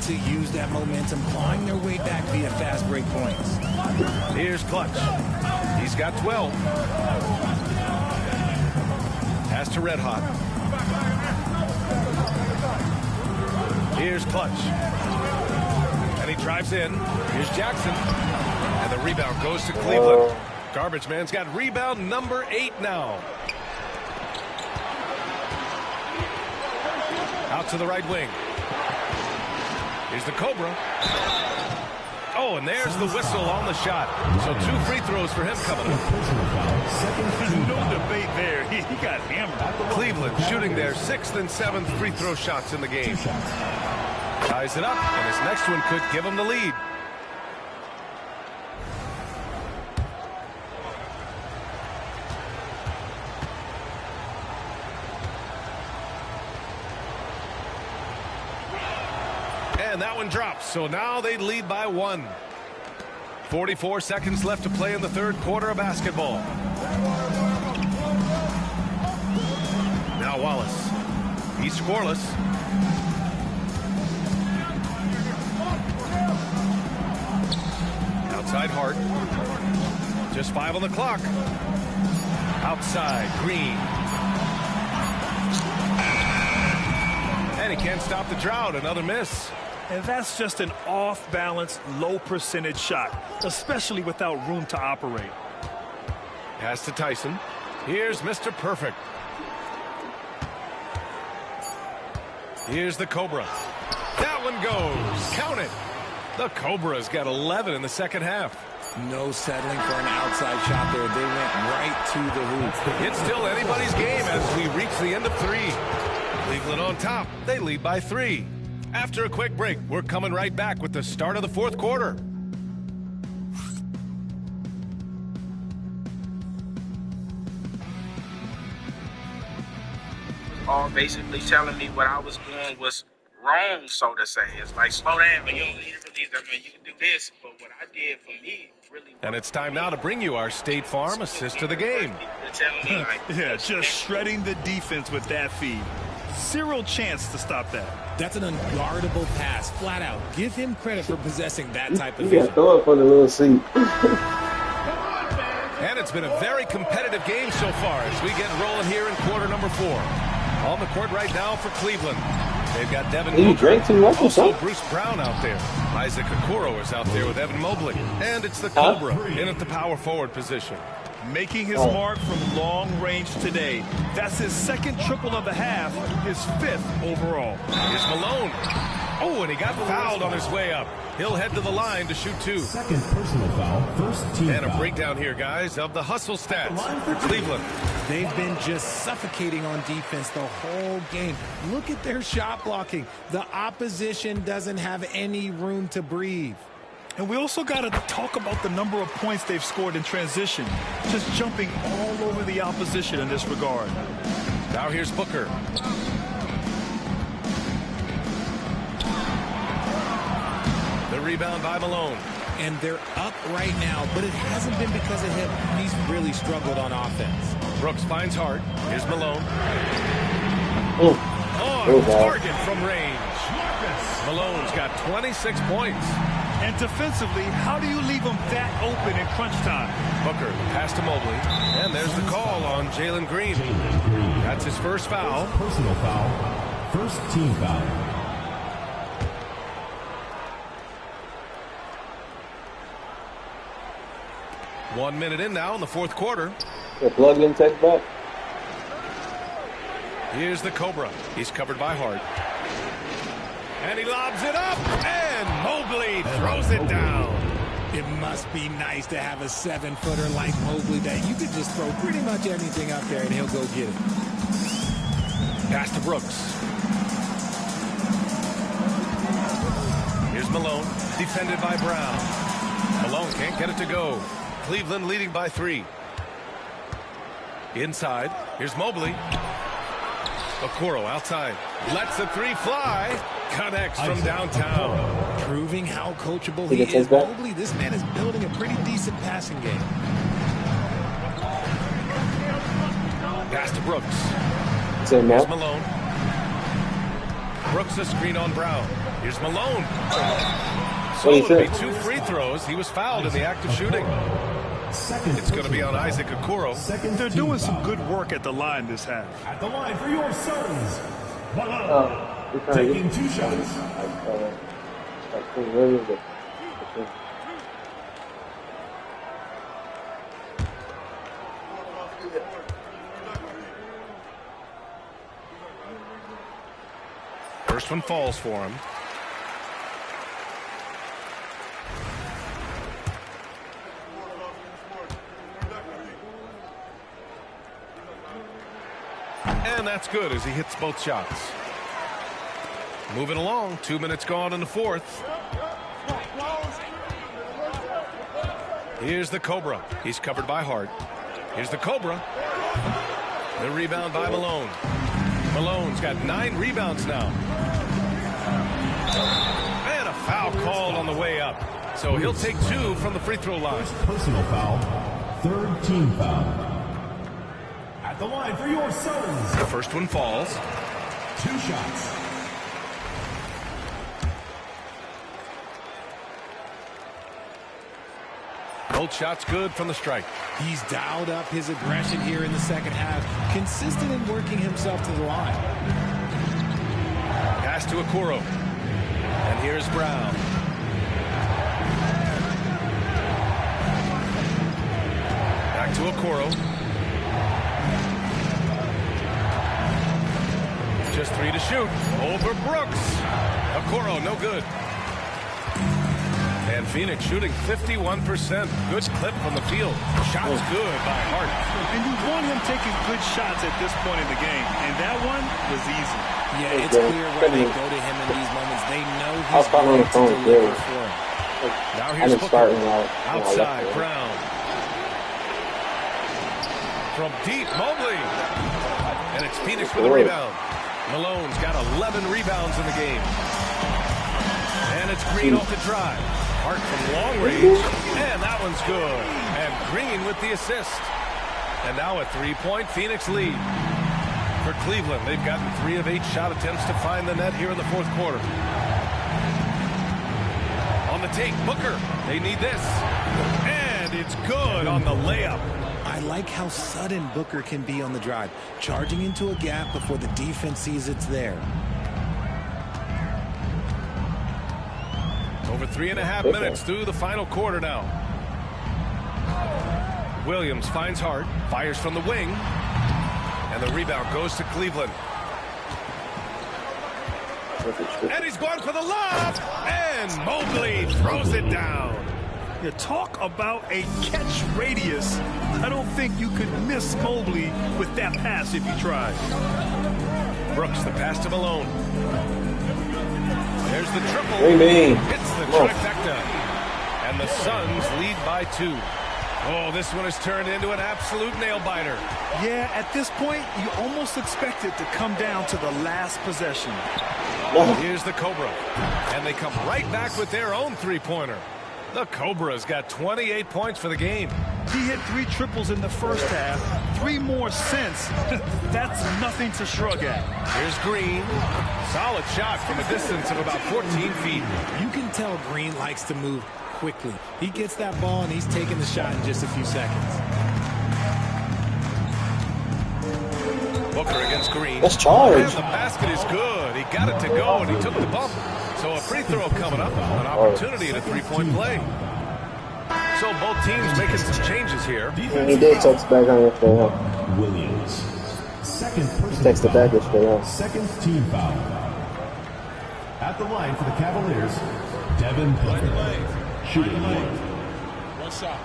to use that momentum, clawing their way back via fast break points. Here's Clutch. He's got 12. Pass to Red Hot. Here's Clutch. And he drives in. Here's Jackson. And the rebound goes to Cleveland. Garbage Man's got rebound number 8 now. Out to the right wing. Here's the Cobra. Oh, and there's the whistle on the shot. So 2 free throws for him coming up. No debate there. He got hammered. Cleveland shooting their 6th and 7th free throw shots in the game. Ties it up, and this next one could give him the lead. And that one drops, so now they lead by 1. 44 seconds left to play in the third quarter of basketball. Now Wallace. He's scoreless. Outside Hart. Just 5 on the clock. Outside Green. And he can't stop the drought. Another miss. And that's just an off-balance, low-percentage shot, especially without room to operate. Pass to Tyson. Here's Mr. Perfect. Here's the Cobra. That one goes. Count it. The Cobra's got 11 in the second half. No settling for an outside shot there. They went right to the hoop. It's still anybody's game as we reach the end of 3. Cleveland on top. They lead by 3. After a quick break, we're coming right back with the start of the fourth quarter. All basically telling me what I was doing was wrong, so to say. It's like, slow down. You don't need to release that, man. You can do this. But what I did for me really. And it's time now to bring you our State Farm assist to the game. Yeah, just shredding the defense with that feed. Zero chance to stop that. That's an unguardable pass, flat out. Give him credit for possessing that type of vision. vision. Throw it for the little seat. And it's been a very competitive game so far as we get rolling here in quarter number 4. On the court right now for Cleveland. They've got Devin Booker, also Bruce Brown out there. Isaac Okoro is out there with Evan Mobley. And it's the Cobra in at the power forward position. Making his mark from long range today. That's his second triple of the half, his 5th overall. Here's Malone. Oh, and he got fouled on his way up. He'll head to the line to shoot 2. Second personal foul, first team and a foul. breakdown here, guys, of the hustle stats for Cleveland. They've been just suffocating on defense the whole game. Look at their shot blocking. The opposition doesn't have any room to breathe. And we also got to talk about the number of points they've scored in transition. Just jumping all over the opposition in this regard. Now here's Booker. The rebound by Malone. And they're up right now, but it hasn't been because of him. He's really struggled on offense. Brooks finds Hart. Here's Malone. Target from range. Malone's got 26 points. And defensively, how do you leave him that open in crunch time? Booker, pass to Mobley. And there's the call on Jalen Green. That's his first foul. Personal foul, first team foul. One minute in now in the fourth quarter. Plug in, take back. Here's the Cobra. He's covered by Hart. And he lobs it up, and Mobley throws it down. It must be nice to have a 7-footer like Mobley that you could just throw pretty much anything up there and he'll go get it. Pass to Brooks. Here's Malone, defended by Brown. Malone can't get it to go. Cleveland leading by 3. Inside, here's Mobley. Okoro outside. Lets the 3 fly. Connects from downtown. Proving how coachable he is. Mobley, this man is building a pretty decent passing game. Pass to Brooks. Here's Malone. Brooks a screen on Brown. Here's Malone. So it'll be 2 free throws. He was fouled in the act of shooting. It's going to be on Isaac Okoro. They're doing some good work at the line this half. At the line for your Suns. Malone. Taking 2 shots. First one falls for him. And that's good as he hits both shots. Moving along, 2 minutes gone in the fourth. Here's the Cobra. He's covered by Hart. Here's the Cobra. The rebound by Malone. Malone's got 9 rebounds now. And a foul called on the way up. So he'll take 2 from the free throw line. Personal foul, third team foul. At the line for your Suns. The first one falls. 2 shots. Both shots good from the strike. He's dialed up his aggression here in the second half. Consistent in working himself to the line. Pass to Okoro. And here's Brown. Back to Okoro. Just 3 to shoot. Over Brooks. Okoro, no good. And Phoenix shooting 51%. Good clip from the field. Shots good by Hart. And you want him taking good shots at this point in the game. And that one was easy. Yeah, it's clear where they go to him in these moments. They know he's going to deliver for him. Now here's Booker. Outside, Brown. From deep, Mobley. And it's Phoenix with the rebound. Malone's got 11 rebounds in the game. And it's Green off the drive. Hart from long range. And that one's good. And Green with the assist. And now a 3-point Phoenix lead. For Cleveland, they've gotten 3 of 8 shot attempts to find the net here in the fourth quarter. On the take, Booker. They need this. And it's good on the layup. I like how sudden Booker can be on the drive, charging into a gap before the defense sees it's there. Over 3.5 minutes through the final quarter now. Williams finds Hart, fires from the wing, and the rebound goes to Cleveland. And he's going for the lob, and Mobley throws it down. You talk about a catch radius. I don't think you could miss Mobley with that pass if you tried. Brooks, the pass to Malone. There's the triple. Hits the trifecta. And the Suns lead by 2. Oh, this one has turned into an absolute nail-biter. Yeah, at this point, you almost expect it to come down to the last possession. Here's the Cobra. And they come right back with their own three-pointer. The Cobra's got 28 points for the game. He hit 3 triples in the first half, 3 more since. That's nothing to shrug at. Here's Green. Solid shot from a distance of about 14 feet. You can tell Green likes to move quickly. He gets that ball, and he's taking the shot in just a few seconds. Booker against Green. That's charged. And the basket is good. He got it to go, and he took the bump. So a free throw coming up, an opportunity at a 3-point play. So both teams making some changes here. Yeah, he did text back on yesterday, huh? Williams. Second person. Text it back yesterday, huh? Second team foul. At the line for the Cavaliers, Devin Booker. Shooting 1. One shot.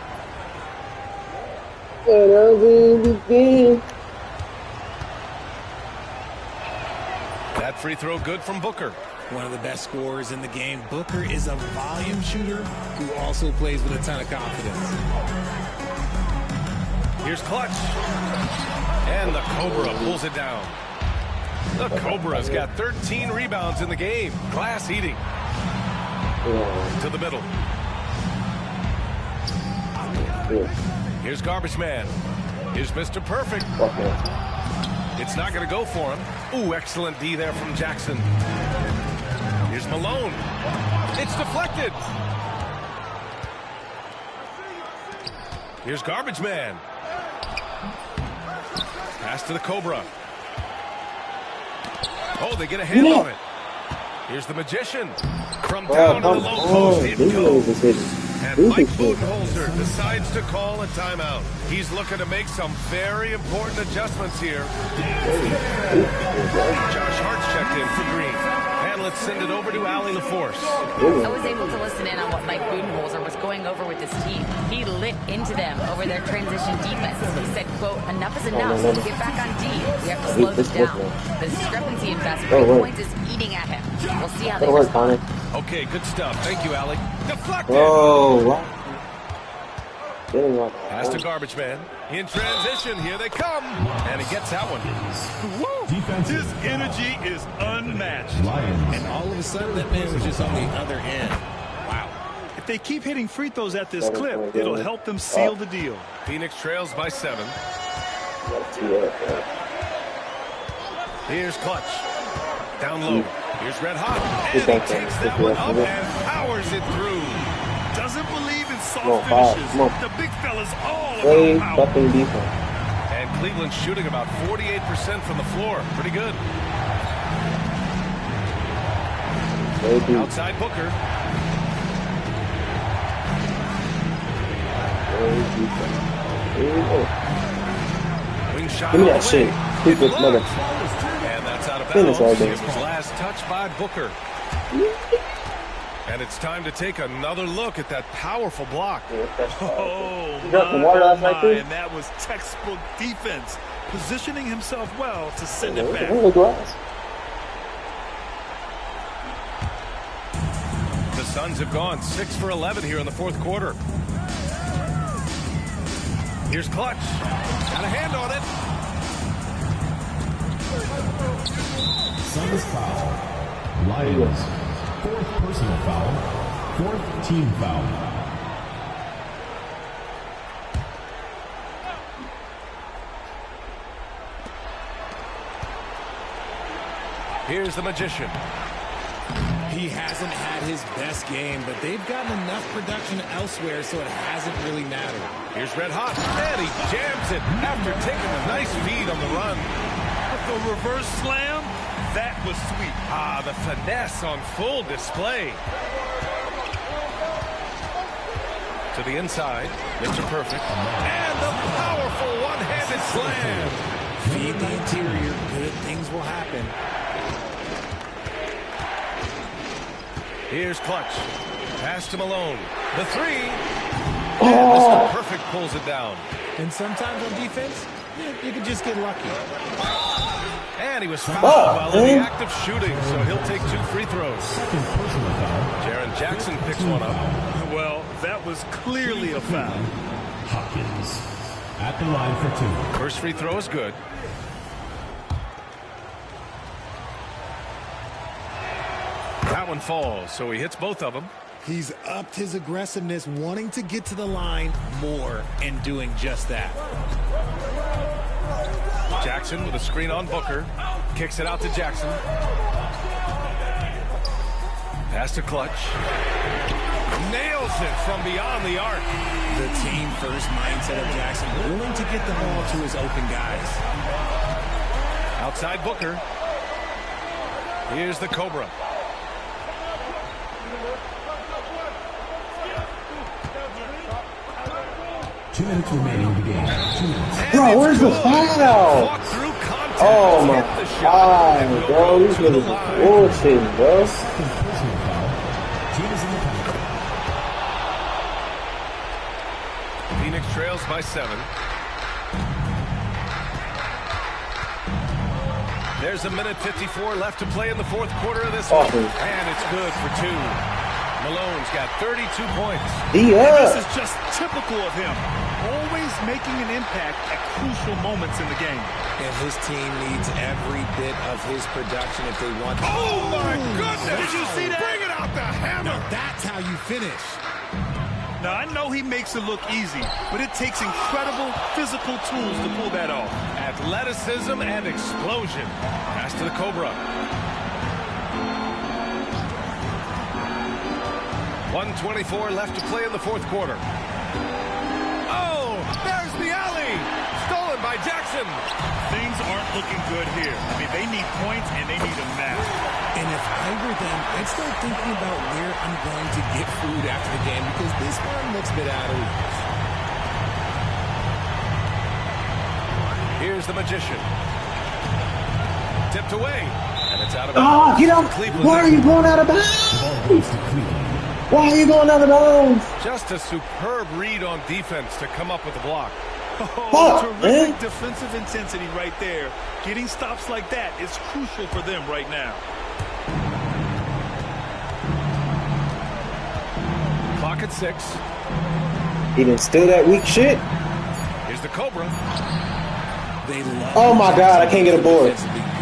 That free throw good from Booker. One of the best scorers in the game. Booker is a volume shooter who also plays with a ton of confidence. Here's Clutch. And the Cobra pulls it down. The Cobra's got 13 rebounds in the game. Glass eating. To the middle. Here's Garbage Man. Here's Mr. Perfect. It's not going to go for him. Ooh, excellent D there from Jackson. Here's Malone. It's deflected. Here's Garbage Man. Pass to the Cobra. Oh, they get a hand on it. Here's the Magician. From down to the low post, it goes. And Mike Budenholzer decides to call a timeout. He's looking to make some very important adjustments here. Josh Hart's checked in for Green. And let's send it over to Allie LaForce. I was able to listen in on what Mike Budenholzer was going over with his team. He lit into them over their transition defense. He said, quote, enough is enough. Get back on D. We have to slow this down. The discrepancy in fast break points is eating at him. We'll see how they respond. Okay, good stuff. Thank you, Allie. Deflected. Oh, Pass to Garbage Man. In transition, here they come. And he gets that one. His energy is unmatched. And all of a sudden, that man was just on the other end. Wow. If they keep hitting free throws at this clip, it'll help them seal the deal. Phoenix trails by 7. Here's Clutch. Down low. Here's Red Hot. And he takes that one up and powers it through. Doesn't believe in soft finishes. The big fella's all about power. And Cleveland's shooting about 48% from the floor. Pretty good. Outside Booker. Wing shot. Give me that shit. Stupid mother. And that's out of bounds. It was last touch by Booker. And it's time to take another look at that powerful block. Oh, my. And that was textbook defense. Positioning himself well to send it back. The Suns have gone 6 for 11 here in the fourth quarter. Here's Clutch. Got a hand on it. Suns foul. Lions. 4th personal foul. 4th team foul. Here's the Magician. He hasn't had his best game, but they've gotten enough production elsewhere, so it hasn't really mattered. Here's Red Hot, and he jams it after taking a nice feed on the run. The reverse slam, that was sweet. Ah, the finesse on full display. To the inside, Mr. Perfect, and the powerful one-handed slam. Feed the interior, good things will happen. Here's Clutch. Pass to Malone. The three. And Mr. Perfect pulls it down. And sometimes on defense, you can just get lucky. And he was fouled while in the act of shooting, so he'll take 2 free throws. Jaren Jackson picks one up. Well, that was clearly a foul. Hawkins at the line for 2. First free throw is good. That one falls, so he hits both of them. He's upped his aggressiveness, wanting to get to the line more and doing just that. Jackson with a screen on Booker. Kicks it out to Jackson. Pass to Clutch. Nails it from beyond the arc. The team-first mindset of Jackson, willing to get the ball to his open guys. Outside Booker. Here's the Cobra. Two minutes remaining in the game. 2 minutes. Bro, where's the foul? Oh my God, bro. These niggas are bullshitting, bro. Personal foul. Team is in the penalty. Phoenix trails by 7. There's a minute 54 left to play in the 4th quarter of this one. And it's good for 2. Malone's got 32 points. This is just typical of him. Always making an impact at crucial moments in the game. And his team needs every bit of his production if they want to. Oh my goodness! Did you see that? Bring it out the hammer! Now that's how you finish. Now, I know he makes it look easy, but it takes incredible physical tools to pull that off. Athleticism and explosion. Pass to the Cobra. 1:24 left to play in the 4th quarter. Oh, there's the alley. Stolen by Jackson. Things aren't looking good here. I mean, they need points and they need a match. And if I were them, I'd start thinking about where I'm going to get food after the game because this one looks a bit out of reach. Here's the Magician. Tipped away. And it's out of bounds. Get out. Why are you going out of bounds? Why are you going out of bounds? Just a superb read on defense to come up with the block. Terrific defensive intensity right there. Getting stops like that is crucial for them right now. Clock at 6. He didn't steal that weak shit. Here's the Cobra. Oh my God, I can't get a board.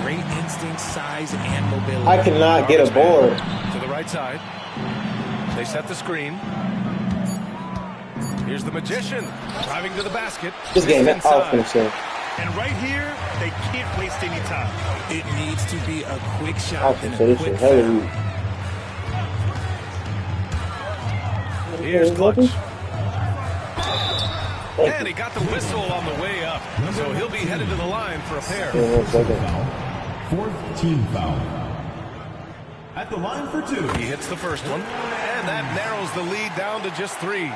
Great instinct, size, and mobility. I cannot get a board. To the right side. They set the screen. Here's the Magician driving to the basket. This game, I'll finish it. And right here, they can't waste any time. It needs to be a quick shot. I'll finish it. Hell. Here's Clutch. And he got the whistle on the way up. So he'll be headed to the line for a pair. 4th team foul. At the line for 2. He hits the first one. And that narrows the lead down to just 3.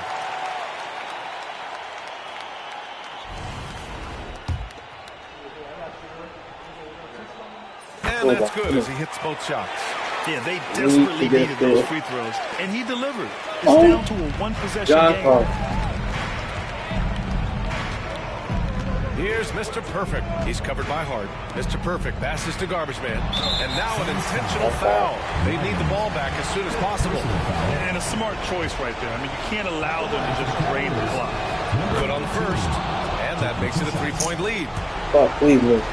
And that's good as he hits both shots. Yeah, they desperately needed those free throws. And he delivered. It's down to a one-possession game. Here's Mr. Perfect. He's covered by Hart. Mr. Perfect passes to Garbage Man. And now an intentional foul. They need the ball back as soon as possible. And a smart choice right there. I mean, you can't allow them to just drain the clock. Good on the first. And that makes it a 3-point lead. Fuck, Cleveland.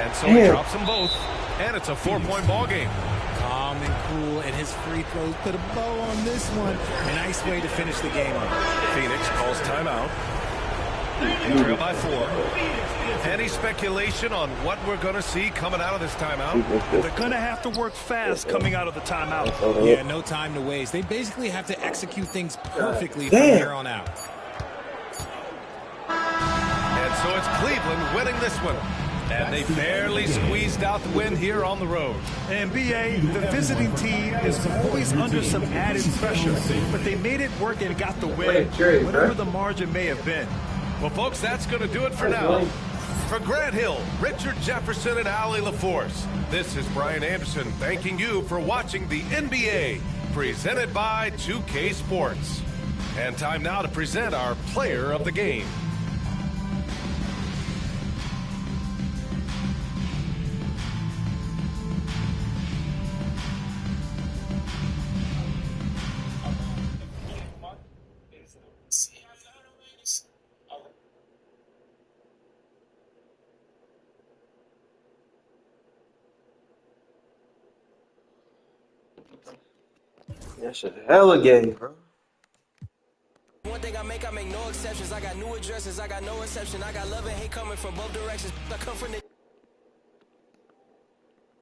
And And so he drops them both, and it's a 4-point ball game. Calm and cool, and his free throws put a bow on this one. A nice way to finish the game. Phoenix calls timeout. They trail by 4. Any speculation on what we're going to see coming out of this timeout? They're going to have to work fast coming out of the timeout. Yeah, no time to waste. They basically have to execute things perfectly from here on out. And so it's Cleveland winning this one. And they barely squeezed out the win here on the road. And B.A., the visiting team is always under some added pressure, but they made it work and got the win, whatever the margin may have been. Well, folks, that's going to do it for now. For Grant Hill, Richard Jefferson, and Allie LaForce, this is Brian Anderson thanking you for watching the NBA, presented by 2K Sports. And time now to present our player of the game. That's a hella game, bro. One thing I make no exceptions. I got new addresses, I got no exception. I got love and hate coming from both directions. I come from the